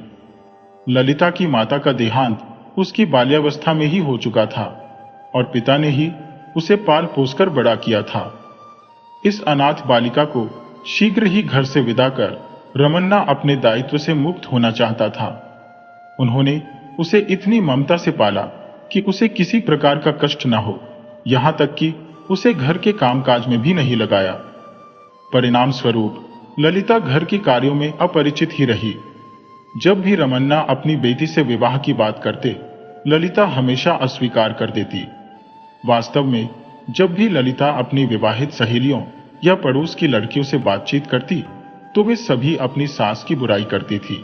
A: ललिता की माता का देहांत उसकी बाल्यावस्था में ही हो चुका था और पिता ने ही उसे पाल पोसकर बड़ा किया था। इस अनाथ बालिका को शीघ्र ही घर से विदा कर रमन्ना अपने दायित्व से मुक्त होना चाहता था। उन्होंने उसे इतनी ममता से पाला कि उसे किसी प्रकार का कष्ट न हो, यहां तक कि उसे घर के कामकाज में भी नहीं लगाया। परिणाम स्वरूप ललिता घर के कार्यों में अपरिचित ही रही। जब भी रमन्ना अपनी बेटी से विवाह की बात करते, ललिता हमेशा अस्वीकार कर देती। वास्तव में जब भी ललिता अपनी विवाहित सहेलियों या पड़ोस की लड़कियों से बातचीत करती, तो वे सभी अपनी सास की बुराई करती थी।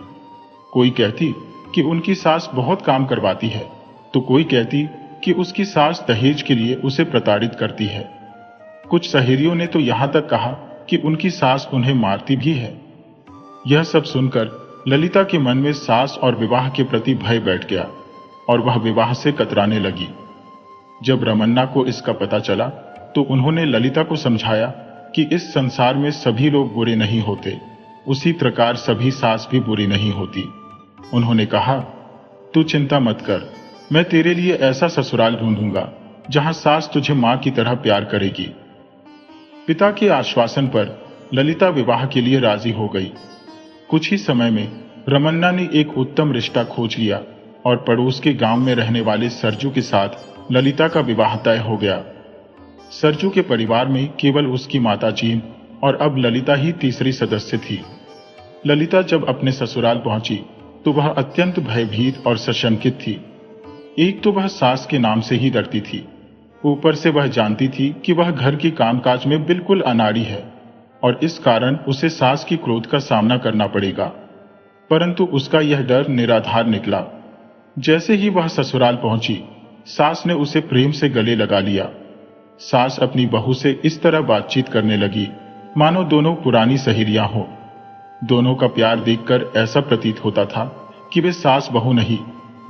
A: कोई कहती कि उनकी सास बहुत काम करवाती है, तो कोई कहती कि उसकी सास दहेज के लिए उसे प्रताड़ित करती है। कुछ सहेलियों ने तो यहां तक कहा कि उनकी सास उन्हें मारती भी है। यह सब सुनकर ललिता के मन में सास और विवाह के प्रति भय बैठ गया और वह विवाह से कतराने लगी। जब रमन्ना को इसका पता चला, तो उन्होंने ललिता को समझाया कि इस संसार में सभी लोग बुरे नहीं होते, उसी प्रकार सभी सास भी बुरी नहीं होती। उन्होंने कहा, तू चिंता मत कर, मैं तेरे लिए ऐसा ससुराल ढूंढूंगा जहां सास तुझे मां की तरह प्यार करेगी। पिता के आश्वासन पर ललिता विवाह के लिए राजी हो गई। कुछ ही समय में रमन्ना ने एक उत्तम रिश्ता खोज लिया और पड़ोस के गांव में रहने वाले सरजू के साथ ललिता का विवाह तय हो गया। सरजू के परिवार में केवल उसकी माता जीन और अब ललिता ही तीसरी सदस्य थी। ललिता जब अपने ससुराल पहुंची तो वह अत्यंत भयभीत और सशंकित थी। एक तो वह सास के नाम से ही डरती थी, ऊपर से वह जानती थी कि वह घर की कामकाज में बिल्कुल अनाड़ी है और इस कारण उसे सास की क्रोध का सामना करना पड़ेगा। परंतु उसका यह डर निराधार निकला। जैसे ही वह ससुराल पहुंची, सास ने उसे प्रेम से गले लगा लिया। सास अपनी बहू से इस तरह बातचीत करने लगी मानो दोनों पुरानी सहेलियां हों। दोनों का प्यार देखकर ऐसा प्रतीत होता था कि वे सास बहू नहीं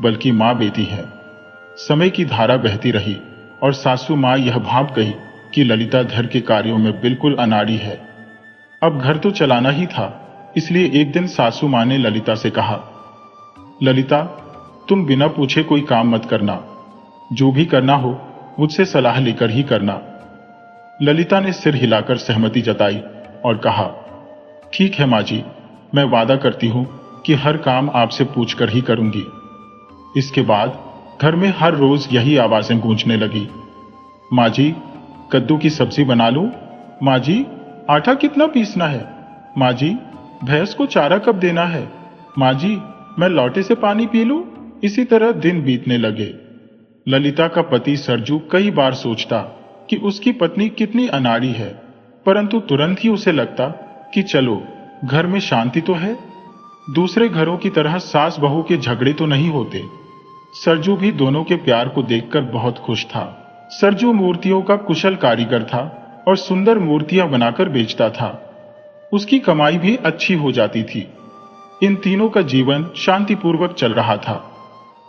A: बल्कि मां बेटी है। समय की धारा बहती रही और सासू मां यह भाप गई कि ललिता घर के कार्यों में बिल्कुल अनाड़ी है। अब घर तो चलाना ही था, इसलिए एक दिन सासू मां ने ललिता से कहा, ललिता, तुम बिना पूछे कोई काम मत करना, जो भी करना हो मुझसे सलाह लेकर ही करना। ललिता ने सिर हिलाकर सहमति जताई और कहा, ठीक है मां जी, मैं वादा करती हूं कि हर काम आपसे पूछकर ही करूंगी। इसके बाद घर में हर रोज यही आवाजें गूंजने लगी, मां जी, कद्दू की सब्जी बना लूं? मां जी, आटा कितना पीसना है? मां जी, भैंस को चारा कब देना है? मां जी, मैं लौटे से पानी पी लूं? इसी तरह दिन बीतने लगे। ललिता का पति सरजू कई बार सोचता कि उसकी पत्नी कितनी अनाड़ी है, परंतु तुरंत ही उसे लगता कि चलो, घर में शांति तो है, दूसरे घरों की तरह सास बहू के झगड़े तो नहीं होते। सरजू भी दोनों के प्यार को देखकर बहुत खुश था। सरजू मूर्तियों का कुशल कारीगर था और सुंदर मूर्तियां बनाकर बेचता था। उसकी कमाई भी अच्छी हो जाती थी। इन तीनों का जीवन शांतिपूर्वक चल रहा था।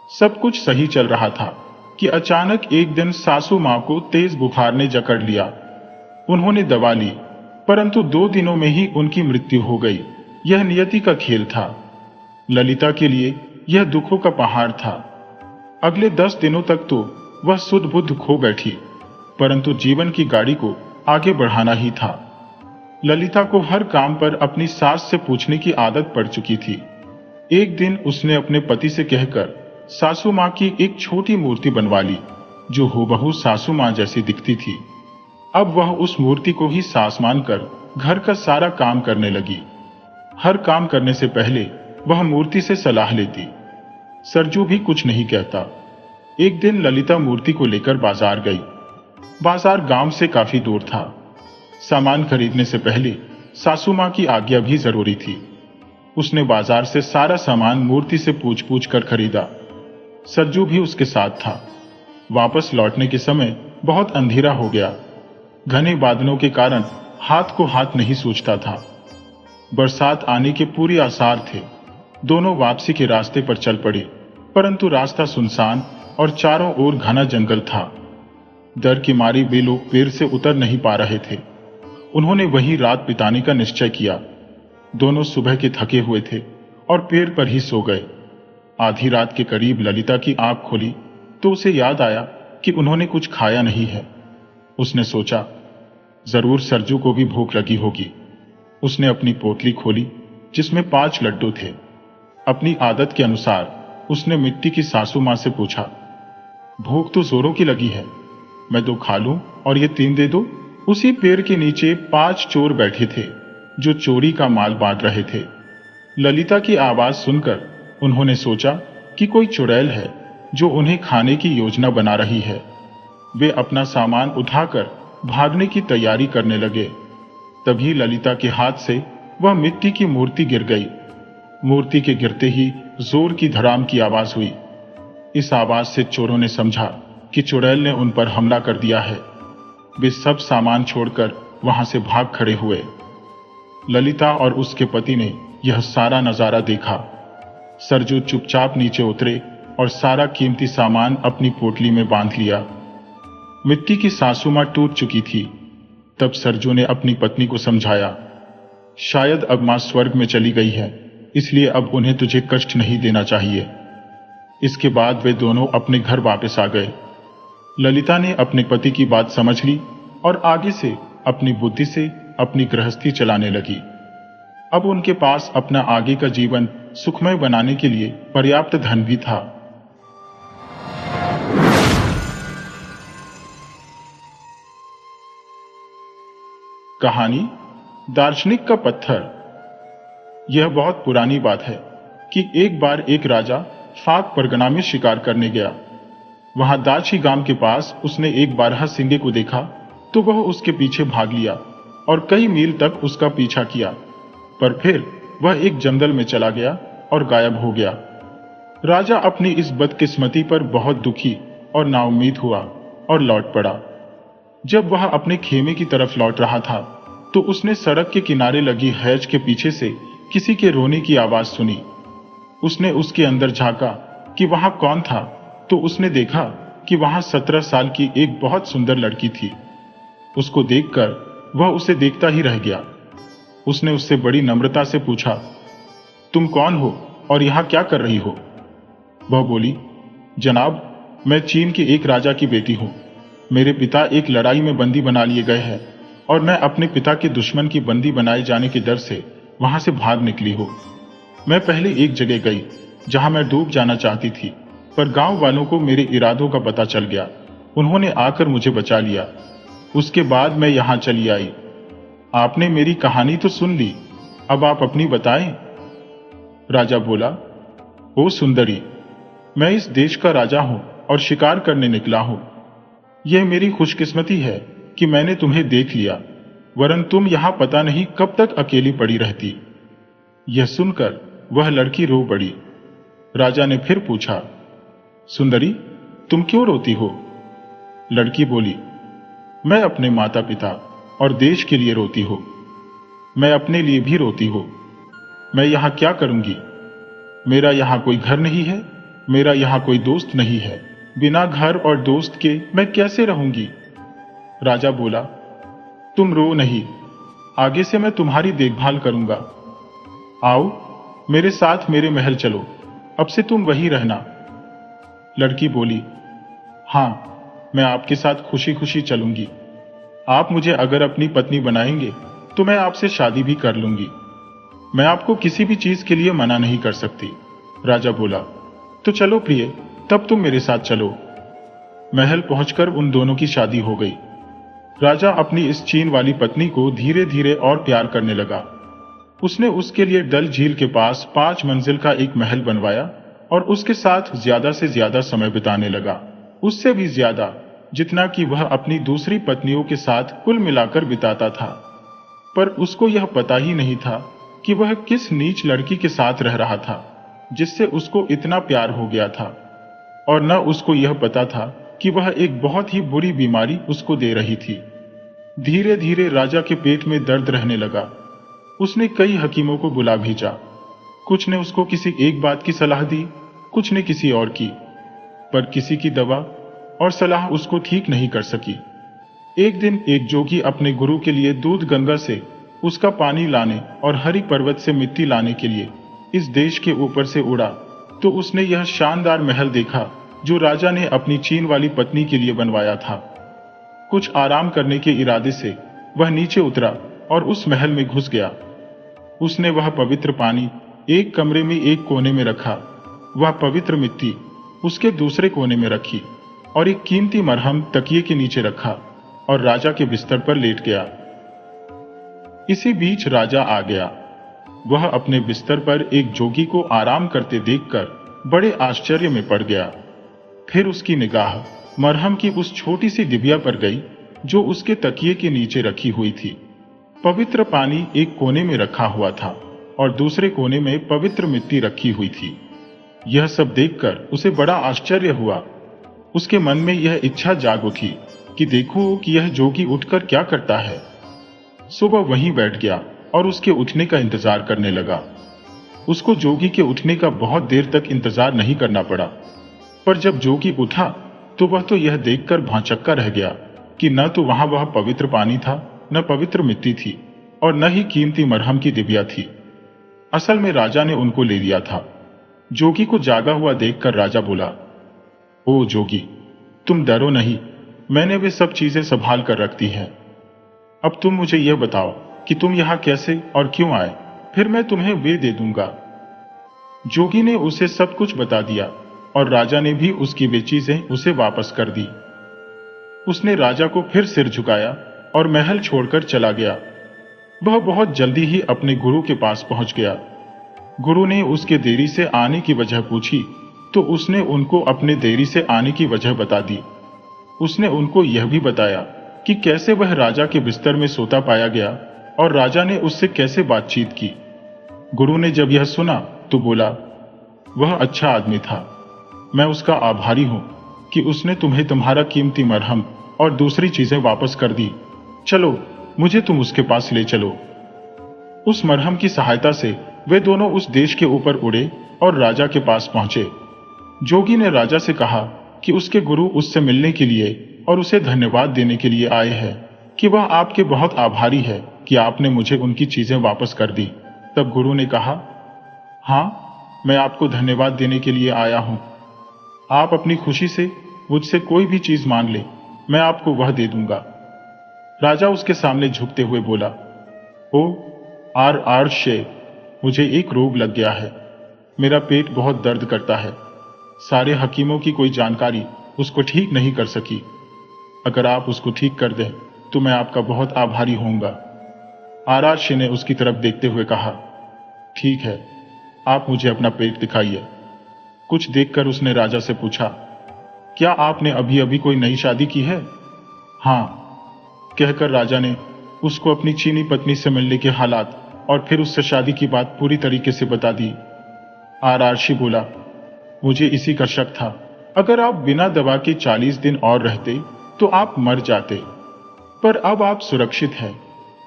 A: सब कुछ सही चल रहा था कि अचानक एक दिन सासू मां को तेज बुखार ने जकड़ लिया। उन्होंने दवा ली, परंतु 2 दिनों में ही उनकी मृत्यु हो गई। यह नियति का खेल था। ललिता के लिए यह दुखों का पहाड़ था। अगले 10 दिनों तक तो वह सुध बुद्ध खो बैठी, परंतु जीवन की गाड़ी को आगे बढ़ाना ही था। ललिता को हर काम पर अपनी सास से पूछने की आदत पड़ चुकी थी। एक दिन उसने अपने पति से कहकर सासू मां की एक छोटी मूर्ति बनवा ली, जो हूबहू सासू मां जैसी दिखती थी। अब वह उस मूर्ति को ही सास मानकर घर का सारा काम करने लगी। हर काम करने से पहले वह मूर्ति से सलाह लेती। सरजू भी कुछ नहीं कहता। एक दिन ललिता मूर्ति को लेकर बाजार गई। बाजार गांव से काफी दूर था। सामान खरीदने से पहले सासू मां की आज्ञा भी जरूरी थी। उसने बाजार से सारा सामान मूर्ति से पूछ पूछ कर खरीदा। सरजू भी उसके साथ था। वापस लौटने के समय बहुत अंधेरा हो गया। घने बादलों के कारण हाथ को हाथ नहीं सूझता था। बरसात आने के पूरे आसार थे। दोनों वापसी के रास्ते पर चल पड़े, परंतु रास्ता सुनसान और चारों ओर घना जंगल था। डर की मारी वे लोग पेड़ से उतर नहीं पा रहे थे। उन्होंने वहीं रात बिताने का निश्चय किया। दोनों सुबह के थके हुए थे और पेड़ पर ही सो गए। आधी रात के करीब ललिता की आंख खोली तो उसे याद आया कि उन्होंने कुछ खाया नहीं है। उसने सोचा, जरूर सरजू को भी भूख लगी होगी। उसने अपनी पोटली खोली जिसमें 5 लड्डू थे। अपनी आदत के अनुसार उसने मिट्टी की सासू मां से पूछा, भूख तो जोरों की लगी है, मैं 2 खा लूं और ये 3 दे दो। उसी पेड़ के नीचे 5 चोर बैठे थे जो चोरी का माल बांट रहे थे। ललिता की आवाज सुनकर उन्होंने सोचा कि कोई चुड़ैल है जो उन्हें खाने की योजना बना रही है। वे अपना सामान उठाकर भागने की तैयारी करने लगे। तभी ललिता के हाथ से वह मिट्टी की मूर्ति गिर गई। मूर्ति के गिरते ही जोर की धड़ाम की आवाज हुई। इस आवाज से चोरों ने समझा कि चुड़ैल ने उन पर हमला कर दिया है। वे सब सामान छोड़कर वहां से भाग खड़े हुए। ललिता और उसके पति ने यह सारा नजारा देखा। सरजू चुपचाप नीचे उतरे और सारा कीमती सामान अपनी पोटली में बांध लिया। मिट्टी की सासू मां टूट चुकी थी। तब सरजू ने अपनी पत्नी को समझाया, शायद अब मां स्वर्ग में चली गई है, इसलिए अब उन्हें तुझे कष्ट नहीं देना चाहिए। इसके बाद वे दोनों अपने घर वापस आ गए। ललिता ने अपने पति की बात समझ ली और आगे से अपनी बुद्धि से अपनी गृहस्थी चलाने लगी। अब उनके पास अपना आगे का जीवन सुखमय बनाने के लिए पर्याप्त धन भी था। कहानी दार्शनिक का पत्थर। यह बहुत पुरानी बात है कि एक बार एक राजा फाक परगना में शिकार करने गया। वहां दाची गांव के पास उसने एक बारहा सिंगे को देखा तो वह उसके पीछे भाग लिया और कई मील तक उसका पीछा किया, पर फिर वह एक जंगल में चला गया और गायब हो गया। राजा अपनी इस बदकिस्मती पर बहुत दुखी और नाउम्मीद हुआ और लौट पड़ा। जब वह अपने खेमे की तरफ लौट रहा था तो उसने सड़क के किनारे लगी हैज के पीछे से किसी के रोने की आवाज सुनी। उसने उसके अंदर झांका कि वहां कौन था तो उसने देखा कि वहां 17 साल की एक बहुत सुंदर लड़की थी। उसको देखकर वह उसे देखता ही रह गया। उसने उससे बड़ी नम्रता से पूछा, तुम कौन हो और यहां क्या कर रही हो? वह बोली, जनाब, मैं चीन के एक राजा की बेटी हूं। मेरे पिता एक लड़ाई में बंदी बना लिए गए हैं और मैं अपने पिता के दुश्मन की बंदी बनाए जाने के डर से वहां से भाग निकली हूं। मैं पहले एक जगह गई जहां मैं डूब जाना चाहती थी, पर गांव वालों को मेरे इरादों का पता चल गया। उन्होंने आकर मुझे बचा लिया। उसके बाद मैं यहां चली आई। आपने मेरी कहानी तो सुन ली, अब आप अपनी बताएं। राजा बोला, ओ सुंदरी, मैं इस देश का राजा हूं और शिकार करने निकला हूं। यह मेरी खुशकिस्मती है कि मैंने तुम्हें देख लिया, वरन तुम यहां पता नहीं कब तक अकेली पड़ी रहती। यह सुनकर वह लड़की रो पड़ी। राजा ने फिर पूछा, सुंदरी, तुम क्यों रोती हो? लड़की बोली, मैं अपने माता पिता और देश के लिए रोती हूं। मैं अपने लिए भी रोती हूं। मैं यहां क्या करूंगी? मेरा यहां कोई घर नहीं है, मेरा यहां कोई दोस्त नहीं है। बिना घर और दोस्त के मैं कैसे रहूंगी? राजा बोला, तुम रो नहीं, आगे से मैं तुम्हारी देखभाल करूंगा। आओ मेरे साथ मेरे महल चलो, अब से तुम वही रहना। लड़की बोली, हां, मैं आपके साथ खुशी खुशी चलूंगी। आप मुझे अगर अपनी पत्नी बनाएंगे तो मैं आपसे शादी भी कर लूंगी। मैं आपको किसी भी चीज के लिए मना नहीं कर सकती। राजा बोला, तो चलो प्रिय, तब तुम मेरे साथ चलो। महल पहुंचकर उन दोनों की शादी हो गई। राजा अपनी इस चीन वाली पत्नी को धीरे धीरे और प्यार करने लगा। उसने उसके लिए डल झील के पास 5 मंजिल का एक महल बनवाया और उसके साथ ज्यादा से ज्यादा समय बिताने लगा, उससे भी ज्यादा जितना कि वह अपनी दूसरी पत्नियों के साथ कुल मिलाकर बिताता था। पर उसको यह पता ही नहीं था कि वह किस नीच लड़की के साथ रह रहा था जिससे उसको इतना प्यार हो गया था, और न उसको यह पता था कि वह एक बहुत ही बुरी बीमारी उसको दे रही थी धीरे धीरे राजा के पेट में दर्द रहने लगा। उसने कई हकीमों को बुला भेजा। कुछ ने उसको किसी एक बात की सलाह दी, कुछ ने किसी और की, पर किसी की दवा और सलाह उसको ठीक नहीं कर सकी। एक दिन एक जोगी अपने गुरु के लिए दूध गंगा से उसका पानी लाने और हरि पर्वत से मिट्टी लाने के लिए इस देश के ऊपर से उड़ा, तो उसने यह शानदार महल देखा जो राजा ने अपनी चीन वाली पत्नी के लिए बनवाया था। कुछ आराम करने के इरादे से वह नीचे उतरा और उस महल में घुस गया। उसने वह पवित्र पानी एक कमरे में एक कोने में रखा, वह पवित्र मिट्टी उसके दूसरे कोने में रखी और एक कीमती मरहम तकिए के नीचे रखा और राजा के बिस्तर पर लेट गया। इसी बीच राजा आ गया। वह अपने बिस्तर पर एक जोगी को आराम करते देखकर बड़े आश्चर्य में पड़ गया। फिर उसकी निगाह मरहम की उस छोटी सी डिबिया पर गई जो उसके तकिए के नीचे रखी हुई थी। पवित्र पानी एक कोने में रखा हुआ था और दूसरे कोने में पवित्र मिट्टी रखी हुई थी। यह सब देखकर उसे बड़ा आश्चर्य हुआ। उसके मन में यह इच्छा जाग उठी कि देखो कि यह जोगी उठकर क्या करता है। सो वह वहीं बैठ गया और उसके उठने का इंतजार करने लगा। उसको जोगी के उठने का बहुत देर तक इंतजार नहीं करना पड़ा, पर जब जोगी उठा तो वह तो यह देखकर भांचक्का रह गया कि न तो वहां वह पवित्र पानी था, न पवित्र मिट्टी थी और न ही कीमती मरहम की डिबिया थी। असल में राजा ने उनको ले लिया था। जोगी को जागा हुआ देखकर राजा बोला, ओ जोगी, तुम डरो नहीं, मैंने वे सब चीजें संभाल कर रख दी हैं। अब तुम मुझे यह बताओ कि तुम यहां कैसे और क्यों आए, फिर मैं तुम्हें वे दे दूंगा। जोगी ने उसे सब कुछ बता दिया और राजा ने भी उसकी वे चीजें उसे वापस कर दी। उसने राजा को फिर सिर झुकाया और महल छोड़कर चला गया। वह बहुत जल्दी ही अपने गुरु के पास पहुंच गया। गुरु ने उसके देरी से आने की वजह पूछी तो उसने उनको अपने देरी से आने की वजह बता दी। उसने उनको यह भी बताया कि कैसे वह राजा के बिस्तर में सोता पाया गया और राजा ने उससे कैसे बातचीत की। गुरु ने जब यह सुना तो बोला, वह अच्छा आदमी था, मैं उसका आभारी हूं कि उसने तुम्हें तुम्हारा कीमती मरहम और दूसरी चीजें वापस कर दी। चलो, मुझे तुम उसके पास ले चलो। उस मरहम की सहायता से वे दोनों उस देश के ऊपर उड़े और राजा के पास पहुंचे। जोगी ने राजा से कहा कि उसके गुरु उससे मिलने के लिए और उसे धन्यवाद देने के लिए आए हैं, कि वह आपके बहुत आभारी है कि आपने मुझे उनकी चीजें वापस कर दी। तब गुरु ने कहा, हाँ, मैं आपको धन्यवाद देने के लिए आया हूं। आप अपनी खुशी से मुझसे कोई भी चीज मांग ले, मैं आपको वह दे दूंगा। राजा उसके सामने झुकते हुए बोला, ओ आर शे, मुझे एक रोग लग गया है, मेरा पेट बहुत दर्द करता है। सारे हकीमों की कोई जानकारी उसको ठीक नहीं कर सकी। अगर आप उसको ठीक कर दें तो मैं आपका बहुत आभारी होऊंगा। आर शे ने उसकी तरफ देखते हुए कहा, ठीक है, आप मुझे अपना पेट दिखाइए। कुछ देखकर उसने राजा से पूछा, क्या आपने अभी अभी कोई नई शादी की है? हाँ, कहकर राजा ने उसको अपनी चीनी पत्नी से मिलने के हालात और फिर उससे शादी की बात पूरी तरीके से बता दी। आरआरशी बोला, मुझे इसी का शक था, अगर आप बिना दवा के 40 दिन और रहते तो आप मर जाते, पर अब आप सुरक्षित हैं,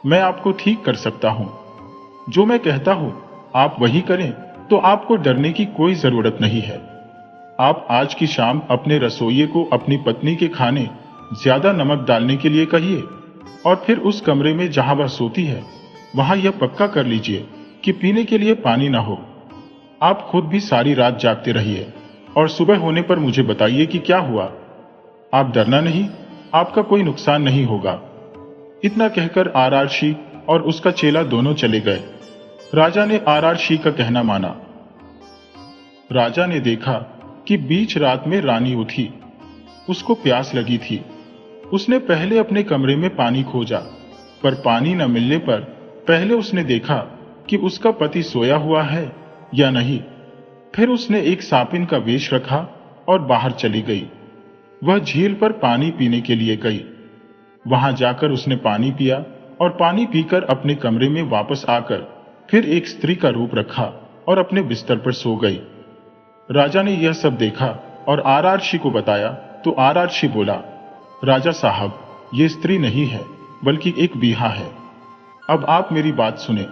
A: मैं आपको ठीक कर सकता हूं। जो मैं कहता हूं आप वही करें तो आपको डरने की कोई जरूरत नहीं है। आप आज की शाम अपने रसोइये को अपनी पत्नी के खाने ज्यादा नमक डालने के लिए कहिए और फिर उस कमरे में जहां वह सोती है वहां यह पक्का कर लीजिए कि पीने के लिए पानी ना हो। आप खुद भी सारी रात जागते रहिए और सुबह होने पर मुझे बताइए कि क्या हुआ। आप डरना नहीं, आपका कोई नुकसान नहीं होगा। इतना कहकर आरआरशी और उसका चेला दोनों चले गए। राजा ने आरआरशी का कहना माना। राजा ने देखा कि बीच रात में रानी उठी। उसको प्यास लगी थी। उसने पहले अपने कमरे में पानी खोजा, पर पानी न मिलने पर पहले उसने देखा कि उसका पति सोया हुआ है या नहीं। फिर उसने एक सापिन का वेश रखा और बाहर चली गई। वह झील पर पानी पीने के लिए गई। वहां जाकर उसने पानी पिया और पानी पीकर अपने कमरे में वापस आकर फिर एक स्त्री का रूप रखा और अपने बिस्तर पर सो गई। राजा ने यह सब देखा और आरआरशी को बताया तो आरआरशी बोला, राजा साहब, ये स्त्री नहीं है, बल्कि एक बीहा है। अब आप मेरी बात सुने।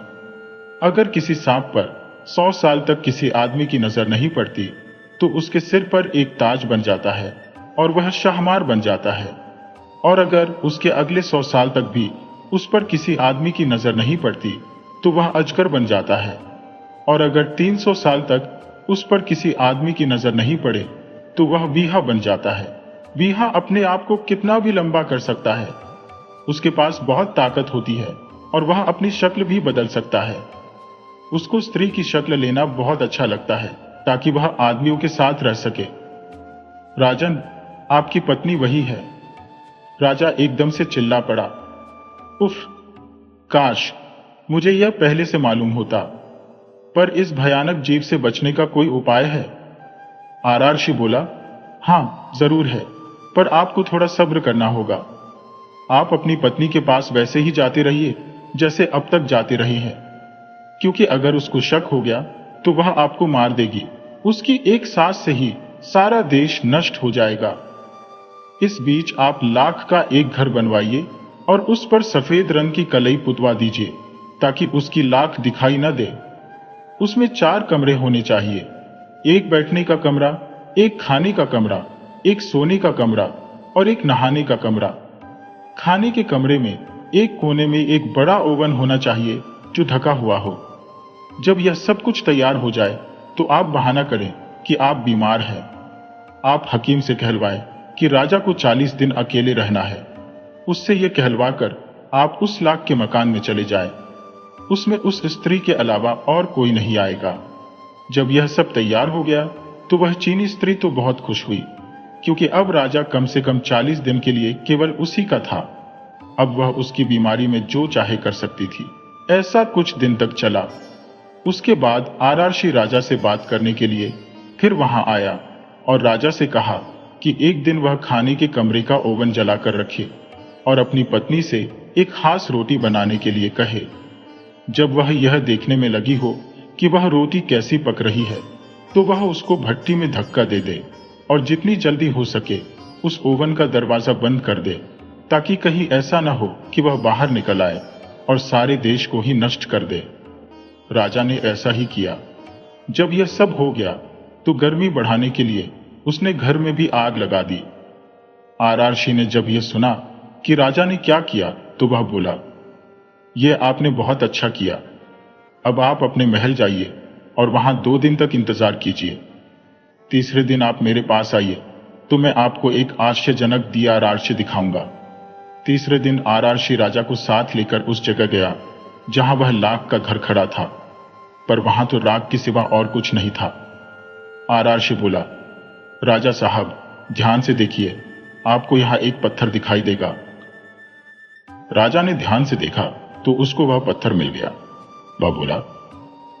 A: अगर किसी सांप पर 100 साल तक किसी आदमी की नजर नहीं पड़ती तो उसके सिर पर एक ताज बन जाता है और वह शाहमार बन जाता है। और अगर उसके अगले 100 साल तक भी उस पर किसी आदमी की नजर नहीं पड़ती तो वह अजगर बन जाता है। और अगर 300 साल तक उस पर किसी आदमी की नजर नहीं पड़े तो वह बीहा बन जाता है। बीहा अपने आप को कितना भी लंबा कर सकता है। उसके पास बहुत ताकत होती है और वह अपनी शक्ल भी बदल सकता है। उसको स्त्री की शक्ल लेना बहुत अच्छा लगता है ताकि वह आदमियों के साथ रह सके। राजन, आपकी पत्नी वही है। राजा एकदम से चिल्ला पड़ा। उफ, काश मुझे यह पहले से मालूम होता। पर इस भयानक जीव से बचने का कोई उपाय है? आरार्षि बोला, हाँ जरूर है, पर आपको थोड़ा सब्र करना होगा। आप अपनी पत्नी के पास वैसे ही जाते रहिए जैसे अब तक जाते रहे हैं, क्योंकि अगर उसको शक हो गया तो वह आपको मार देगी। उसकी एक सांस से ही सारा देश नष्ट हो जाएगा। इस बीच आप लाख का एक घर बनवाइए और उस पर सफेद रंग की कलई पुतवा दीजिए ताकि उसकी लाख दिखाई न दे। उसमें 4 कमरे होने चाहिए, एक बैठने का कमरा, एक खाने का कमरा, एक सोने का कमरा और एक नहाने का कमरा। खाने के कमरे में एक कोने में एक बड़ा ओवन होना चाहिए जो ढका हुआ हो। जब यह सब कुछ तैयार हो जाए तो आप बहाना करें कि आप बीमार हैं। आप हकीम से कहलवाएं कि राजा को 40 दिन अकेले रहना है। उससे यह कहलवा कर आप उस लाख के मकान में चले जाएं। उसमें उस स्त्री के अलावा और कोई नहीं आएगा। जब यह सब तैयार हो गया तो वह चीनी स्त्री तो बहुत खुश हुई, क्योंकि अब राजा कम से कम 40 दिन के लिए केवल उसी का था। अब वह उसकी बीमारी में जो चाहे कर सकती थी। ऐसा कुछ दिन तक चला। उसके बाद आरार्षि राजा से बात करने के लिए फिर वहां आया और राजा से कहा कि एक दिन वह खाने के कमरे का ओवन जलाकर रखे और अपनी पत्नी से एक खास रोटी बनाने के लिए कहे। जब वह यह देखने में लगी हो कि वह रोटी कैसी पक रही है तो वह उसको भट्टी में धक्का दे दे और जितनी जल्दी हो सके उस ओवन का दरवाजा बंद कर दे, ताकि कहीं ऐसा न हो कि वह बाहर निकल आए और सारे देश को ही नष्ट कर दे। राजा ने ऐसा ही किया। जब यह सब हो गया तो गर्मी बढ़ाने के लिए उसने घर में भी आग लगा दी। आरार्षि ने जब यह सुना कि राजा ने क्या किया तो वह बोला, यह आपने बहुत अच्छा किया। अब आप अपने महल जाइए और वहां 2 दिन तक इंतजार कीजिए। तीसरे दिन आप मेरे पास आइए तो मैं आपको एक आश्चर्यजनक दिया आरार्षि दिखाऊंगा। तीसरे दिन आरार्षि राजा को साथ लेकर उस जगह गया जहां वह लाख का घर खड़ा था, पर वहां तो राख के सिवा और कुछ नहीं था। आरार्षि बोला, राजा साहब ध्यान से देखिए, आपको यहां एक पत्थर दिखाई देगा। राजा ने ध्यान से देखा तो उसको वह पत्थर मिल गया। वह बोला,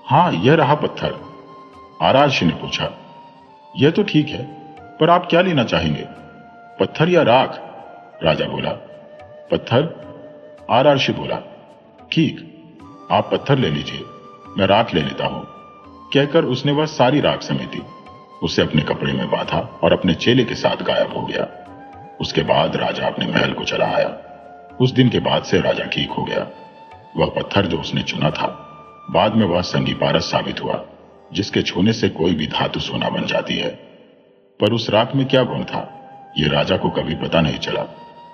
A: हां यह रहा पत्थर। आरार्षि ने पूछा, यह तो ठीक है, पर आप क्या लेना चाहेंगे, पत्थर या राख? राजा बोला, पत्थर। आरार्षि बोला, ठीक, आप पत्थर ले लीजिए, मैं राख ले लेता हूं। कहकर उसने वह सारी राख समेटी, उसे अपने कपड़े में बांधा और अपने चेले के साथ गायब हो गया। उसके बाद राजा अपने महल को चला आया। उस दिन के बाद से राजा ठीक हो गया। वह पत्थर जो उसने चुना था बाद में वह संगीपारस साबित हुआ, जिसके छूने से कोई भी धातु सोना बन जाती है। पर उस राख में क्या गुण था यह राजा को कभी पता नहीं चला,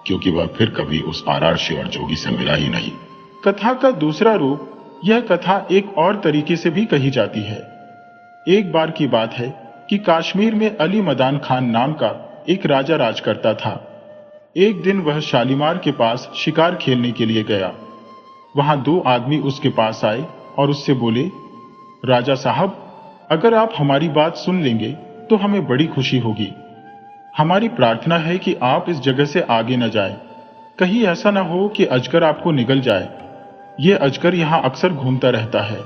A: क्योंकि वह फिर कभी उस आरार्षि और जोगी से मिला ही नहीं। कथा का दूसरा रूप, यह कथा एक और तरीके से भी कही जाती है। एक बार की बात है कि कश्मीर में अली मदान खान नाम का एक राजा राज करता था। एक दिन वह शालीमार के पास शिकार खेलने के लिए गया। वहां 2 आदमी उसके पास आए और उससे बोले, राजा साहब अगर आप हमारी बात सुन लेंगे तो हमें बड़ी खुशी होगी। हमारी प्रार्थना है कि आप इस जगह से आगे न जाए। कहीं ऐसा न हो कि अजगर आपको निगल जाए। यह अजगर यहां अक्सर घूमता रहता है।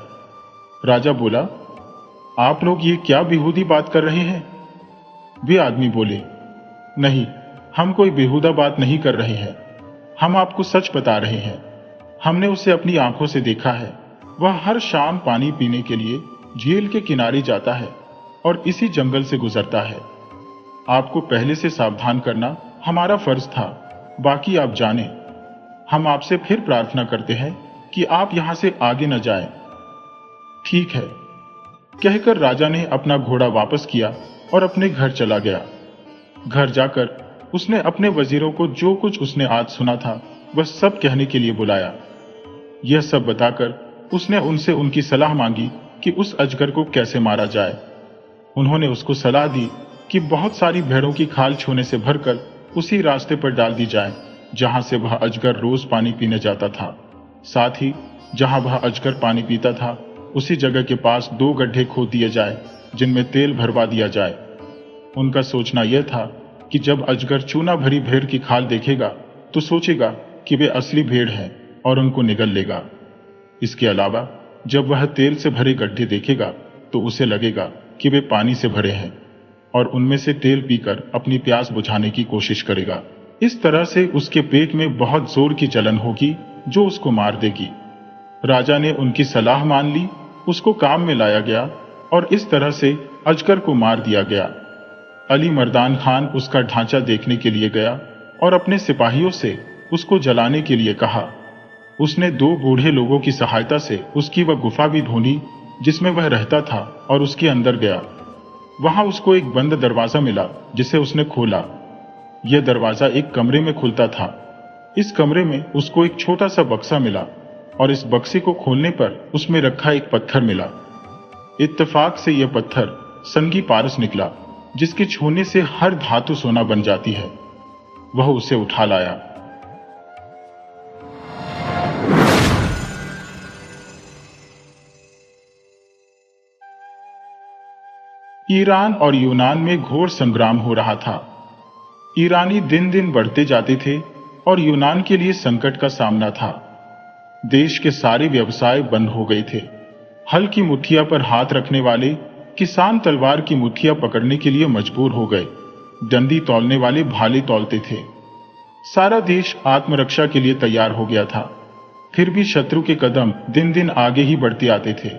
A: राजा बोला, आप लोग ये क्या बेहूदी बात कर रहे हैं? वे आदमी बोले, नहीं, हम कोई बेहुदा बात नहीं कर रहे हैं, हम आपको सच बता रहे हैं। हमने उसे अपनी आंखों से देखा है। वह हर शाम पानी पीने के लिए झील के किनारे जाता है और इसी जंगल से गुजरता है। आपको पहले से सावधान करना हमारा फर्ज था, बाकी आप जाने। हम आपसे फिर प्रार्थना करते हैं कि आप यहां से आगे न जाएं। ठीक है, कहकर राजा ने अपना घोड़ा वापस किया और अपने घर चला गया। घर जाकर उसने अपने वजीरों को जो कुछ उसने आज सुना था वह सब कहने के लिए बुलाया। यह सब बताकर उसने उनसे उनकी सलाह मांगी कि उस अजगर को कैसे मारा जाए। उन्होंने उसको सलाह दी कि बहुत सारी भेड़ों की खाल छूने से भरकर उसी रास्ते पर डाल दी जाए जहां से वह अजगर रोज पानी पीने जाता था। साथ ही जहां वह अजगर पानी पीता था उसी जगह के पास 2 गड्ढे खोद दिए जाए जिनमें तेल भरवा दिया जाए। उनका सोचना यह था कि जब अजगर चूना भरी भेड़ की खाल देखेगा तो सोचेगा कि वे असली भेड़ हैं और उनको निगल लेगा। इसके अलावा जब वह तेल से भरे गड्ढे देखेगा तो उसे लगेगा कि वे पानी से भरे हैं और उनमें से तेल पीकर अपनी प्यास बुझाने की कोशिश करेगा। इस तरह से उसके पेट में बहुत जोर की जलन होगी जो उसको मार देगी। राजा ने उनकी सलाह मान ली, उसको काम में लाया गया और इस तरह से अजगर को मार दिया गया। अली मर्दान खान उसका ढांचा देखने के लिए गया और अपने सिपाहियों से उसको जलाने के लिए कहा। उसने 2 बूढ़े लोगों की सहायता से उसकी वह गुफा भी ढूंढी जिसमें वह रहता था और उसके अंदर गया। वहां उसको एक बंद दरवाजा मिला जिसे उसने खोला। यह दरवाजा एक कमरे में खुलता था। इस कमरे में उसको एक छोटा सा बक्सा मिला और इस बक्से को खोलने पर उसमें रखा एक पत्थर मिला। इत्तेफाक से यह पत्थर संगी पारस निकला जिसके छूने से हर धातु सोना बन जाती है। वह उसे उठा लाया। ईरान और यूनान में घोर संग्राम हो रहा था। ईरानी दिन दिन बढ़ते जाते थे और यूनान के लिए संकट का सामना था। देश के सारे व्यवसाय बंद हो गए थे। हल की मुठ्ठिया पर हाथ रखने वाले किसान तलवार की मुठ्ठिया पकड़ने के लिए मजबूर हो गए। डंडी तौलने वाले भाले तौलते थे। सारा देश आत्मरक्षा के लिए तैयार हो गया था। फिर भी शत्रु के कदम दिन दिन आगे ही बढ़ते आते थे।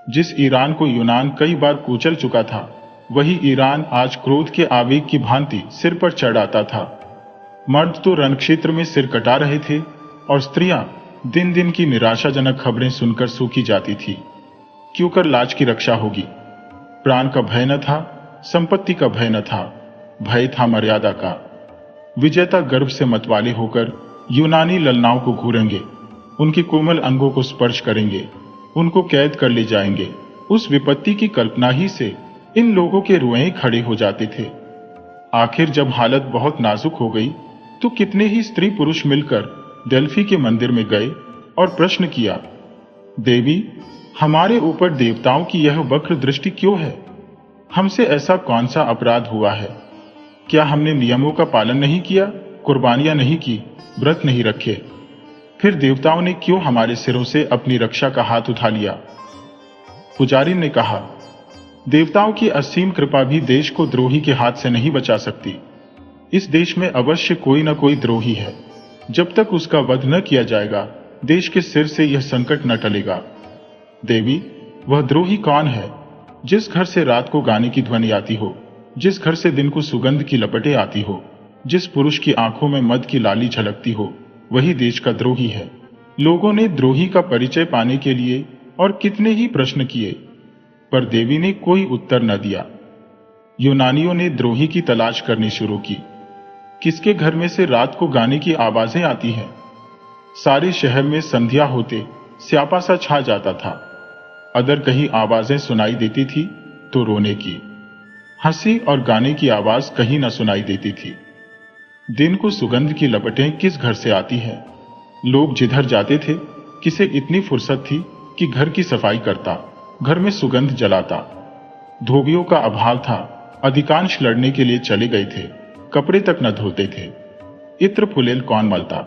A: जिस ईरान को यूनान कई बार कुचल चुका था वही ईरान आज क्रोध के आवेग की भांति सिर पर चढ़ आता था। मर्द तो रणक्षेत्र में सिर कटा रहे थे और स्त्रियां दिन दिन की निराशाजनक खबरें सुनकर सूखी जाती थी। क्यों कर लाज की रक्षा होगी। प्राण का भय न था, संपत्ति का भय न था, भय था मर्यादा का। विजेता गर्व से मतवाले होकर यूनानी ललनाओं को घूरेंगे, उनके कोमल अंगों को स्पर्श करेंगे, उनको कैद कर ले जाएंगे। उस विपत्ति की कल्पना ही से इन लोगों के रुएं खड़े हो जाते थे। आखिर जब हालत बहुत नाजुक हो गई तो कितने ही स्त्री पुरुष मिलकर डेल्फी के मंदिर में गए और प्रश्न किया, देवी, हमारे ऊपर देवताओं की यह वक्र दृष्टि क्यों है? हमसे ऐसा कौन सा अपराध हुआ है? क्या हमने नियमों का पालन नहीं किया, कुर्बानियां नहीं की, व्रत नहीं रखे? फिर देवताओं ने क्यों हमारे सिरों से अपनी रक्षा का हाथ उठा लिया? पुजारी ने कहा, देवताओं की असीम कृपा भी देश को द्रोही के हाथ से नहीं बचा सकती। इस देश में अवश्य कोई न कोई द्रोही है। जब तक उसका वध न किया जाएगा देश के सिर से यह संकट न टलेगा। देवी, वह द्रोही कौन है? जिस घर से रात को गाने की ध्वनि आती हो, जिस घर से दिन को सुगंध की लपटें आती हो, जिस पुरुष की आंखों में मद की लाली झलकती हो, वही देश का द्रोही है। लोगों ने द्रोही का परिचय पाने के लिए और कितने ही प्रश्न किए, पर देवी ने कोई उत्तर न दिया। यूनानियों ने द्रोही की तलाश करनी शुरू की। किसके घर में से रात को गाने की आवाजें आती हैं? सारे शहर में संध्या होते स्यापा सा छा जाता था। अगर कहीं आवाजें सुनाई देती थी तो रोने की, हंसी और गाने की आवाज कहीं न सुनाई देती थी। दिन को सुगंध की लपटें किस घर से आती हैं? लोग जिधर जाते थे किसे इतनी फुर्सत थी कि घर की सफाई करता, घर में सुगंध जलाता। धोबियों का अभाव था, अधिकांश लड़ने के लिए चले गए थे, कपड़े तक न धोते थे। इत्र फुलेल कौन मलता?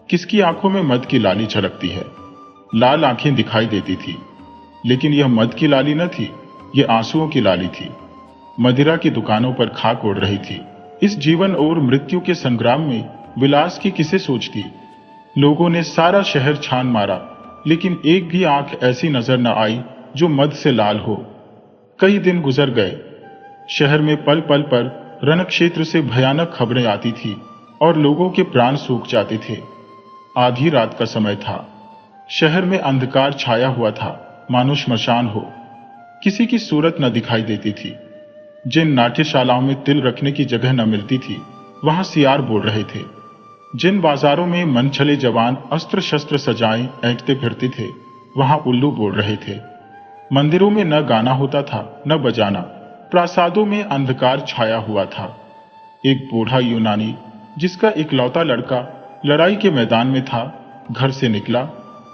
A: किसकी आंखों में मद की लाली झलकती है? लाल आंखें दिखाई देती थी, लेकिन यह मद की लाली न थी, यह आंसुओं की लाली थी। मदिरा की दुकानों पर खाक उड़ रही थी। इस जीवन और मृत्यु के संग्राम में विलास की किसे सोच थी? लोगों ने सारा शहर छान मारा, लेकिन एक भी आंख ऐसी नजर न आई जो मद से लाल हो। कई दिन गुजर गए। शहर में पल पल पर रणक्षेत्र से भयानक खबरें आती थी और लोगों के प्राण सूख जाते थे। आधी रात का समय था। शहर में अंधकार छाया हुआ था, मानो श्मशान हो। किसी की सूरत न दिखाई देती थी। जिन नाट्यशालाओं में तिल रखने की जगह न मिलती थी, वहां सियार बोल रहे थे। जिन बाजारों में मनछले जवान अस्त्र शस्त्र सजाए ऐंठते फिरते थे, वहां उल्लू बोल रहे थे। मंदिरों में न गाना होता था, न बजाना। प्रासादों में अंधकार छाया हुआ था। एक बूढ़ा यूनानी, जिसका इकलौता लड़का लड़ाई के मैदान में था, घर से निकला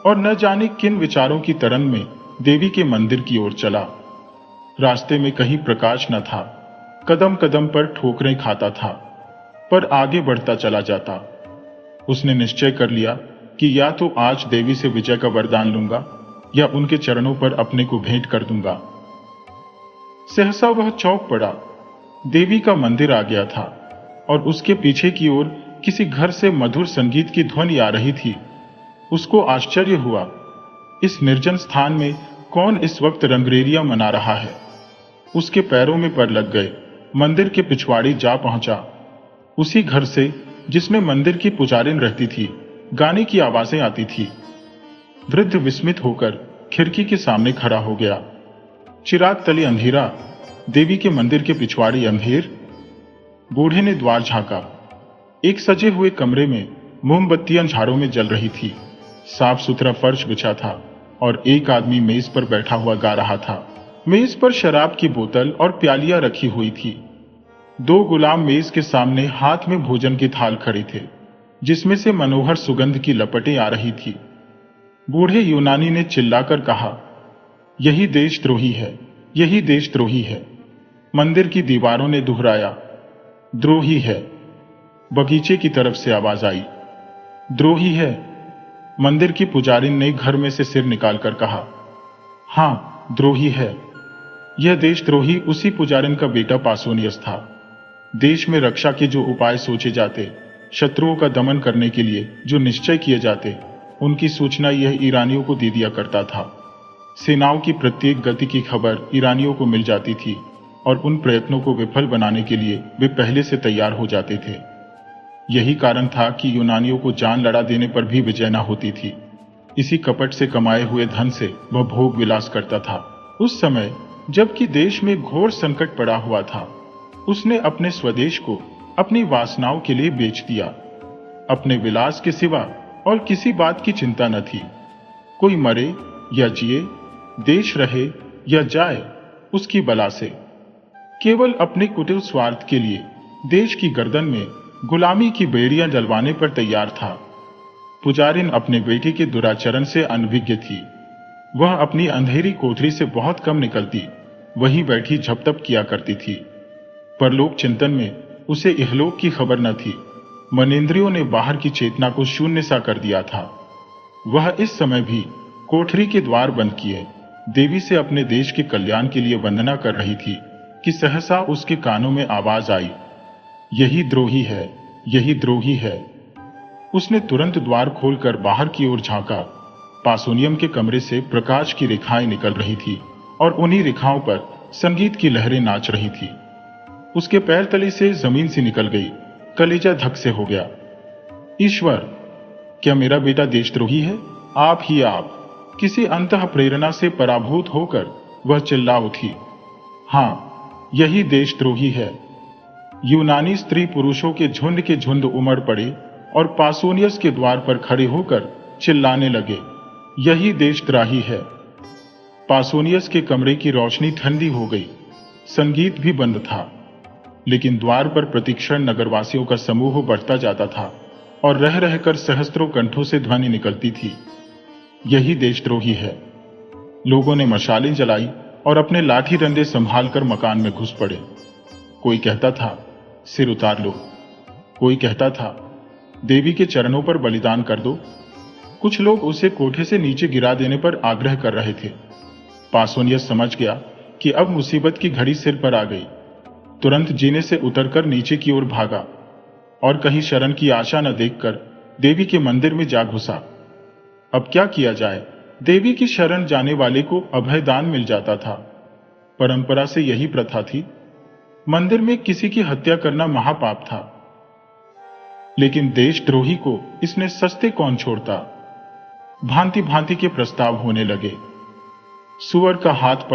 A: और न जाने किन विचारों की तरंग में देवी के मंदिर की ओर चला। रास्ते में कहीं प्रकाश न था। कदम कदम पर ठोकरें खाता था, पर आगे बढ़ता चला जाता। उसने निश्चय कर लिया कि या तो आज देवी से विजय का वरदान लूंगा या उनके चरणों पर अपने को भेंट कर दूंगा। सहसा वह चौंक पड़ा। देवी का मंदिर आ गया था और उसके पीछे की ओर किसी घर से मधुर संगीत की ध्वनि आ रही थी। उसको आश्चर्य हुआ, इस निर्जन स्थान में कौन इस वक्त रंगरेलियां मना रहा है। उसके पैरों में पर लग गए। मंदिर के पिछवाड़ी जा पहुंचा। उसी घर से जिसमें मंदिर की पुजारिन रहती थी, गाने की आवाजें आती थी। वृद्ध विस्मित होकर खिड़की के सामने खड़ा हो गया। चिराग तले अंधेरा, देवी के मंदिर के पिछवाड़ी अंधेर। बूढ़े ने द्वार झांका। एक सजे हुए कमरे में मोमबत्तियां झाड़ों में जल रही थी। साफ सुथरा फर्श बिछा था और एक आदमी मेज पर बैठा हुआ गा रहा था। मेज पर शराब की बोतल और प्यालियां रखी हुई थी। दो गुलाम मेज के सामने हाथ में भोजन की थाल खड़े थे, जिसमें से मनोहर सुगंध की लपटें आ रही थी। बूढ़े यूनानी ने चिल्लाकर कहा, यही देशद्रोही है, यही देशद्रोही है। मंदिर की दीवारों ने दोहराया, द्रोही है। बगीचे की तरफ से आवाज आई, द्रोही है। मंदिर की पुजारिन ने घर में से सिर निकालकर कहा, हां, द्रोही है। यह देशद्रोही उसी पुजारिन का बेटा पासोनियस था। देश में रक्षा के जो उपाय सोचे जाते, शत्रुओं का दमन करने के लिए जो निश्चय किए जाते, उनकी सूचना यह ईरानियों को दे दिया करता था। सेनाओं की प्रत्येक गति की खबर ईरानियों को मिल जाती थी और उन प्रयत्नों को विफल बनाने के लिए वे पहले से तैयार हो जाते थे। यही कारण था कि यूनानियों को जान लड़ा देने पर भी विजय न होती थी। इसी कपट से कमाए हुए धन से वह भोग विलास करता था। उस समय जबकि देश में घोर संकट पड़ा हुआ था, उसने अपने स्वदेश को अपनी वासनाओं के लिए बेच दिया। अपने विलास के सिवा और किसी बात की चिंता न थी। कोई मरे या जिए, देश रहे या जाए, उसकी बला से। केवल अपने कुटिल स्वार्थ के लिए देश की गर्दन में गुलामी की बेड़ियां डलवाने पर तैयार था। पुजारिन अपने बेटे के दुराचरण से अनभिज्ञ थी। वह अपनी अंधेरी कोठरी से बहुत कम निकलती, वहीं बैठी झप तप किया करती थी। परलोक चिंतन में उसे इहलोक की खबर न थी। मनेंद्रियों ने बाहर की चेतना को शून्य सा कर दिया था। वह इस समय भी कोठरी के द्वार बंद किए देवी से अपने देश के कल्याण के लिए वंदना कर रही थी कि सहसा उसके कानों में आवाज आई, यही द्रोही है, यही द्रोही है। उसने तुरंत द्वार खोलकर बाहर की ओर झांका। पासोनियम के कमरे से प्रकाश की रेखाएं निकल रही थी और उन्हीं रेखाओं पर संगीत की लहरें नाच रही थी। उसके पैर तले से जमीन सी निकल गई। कलेजा धक से हो गया। ईश्वर, क्या मेरा बेटा देशद्रोही है? आप ही आप। किसी अंतः प्रेरणा से पराभूत होकर वह चिल्ला उठी, हां, यही देशद्रोही है। यूनानी स्त्री पुरुषों के झुंड उमड़ पड़े और पासोनियस के द्वार पर खड़े होकर चिल्लाने लगे, यही देशद्रोही है। पासोनियस के कमरे की रोशनी ठंडी हो गई। संगीत भी बंद था, लेकिन द्वार पर प्रतिक्षण नगरवासियों का समूह बढ़ता जाता था और रह रहकर सहस्त्रों कंठों से ध्वनि निकलती थी, यही देशद्रोही है। लोगों ने मशालें जलाई और अपने लाठी डंडे संभालकर मकान में घुस पड़े। कोई कहता था, सिर उतार लो। कोई कहता था, देवी के चरणों पर बलिदान कर दो। कुछ लोग उसे कोठे से नीचे गिरा देने पर आग्रह कर रहे थे। पासोनियस समझ गया कि अब मुसीबत की घड़ी सिर पर आ गई। तुरंत जीने से उतरकर नीचे की ओर भागा और कहीं शरण की आशा न देखकर देवी के मंदिर में जा घुसा। अब क्या किया जाए? देवी की शरण जाने वाले को अभयदान मिल जाता था। परंपरा से यही प्रथा थी। मंदिर में किसी की हत्या करना महापाप था। लेकिन देशद्रोही को इसने सस्ते कौन छोड़ता। भांति भांति के प्रस्ताव होने लगे। सुअर का हाथ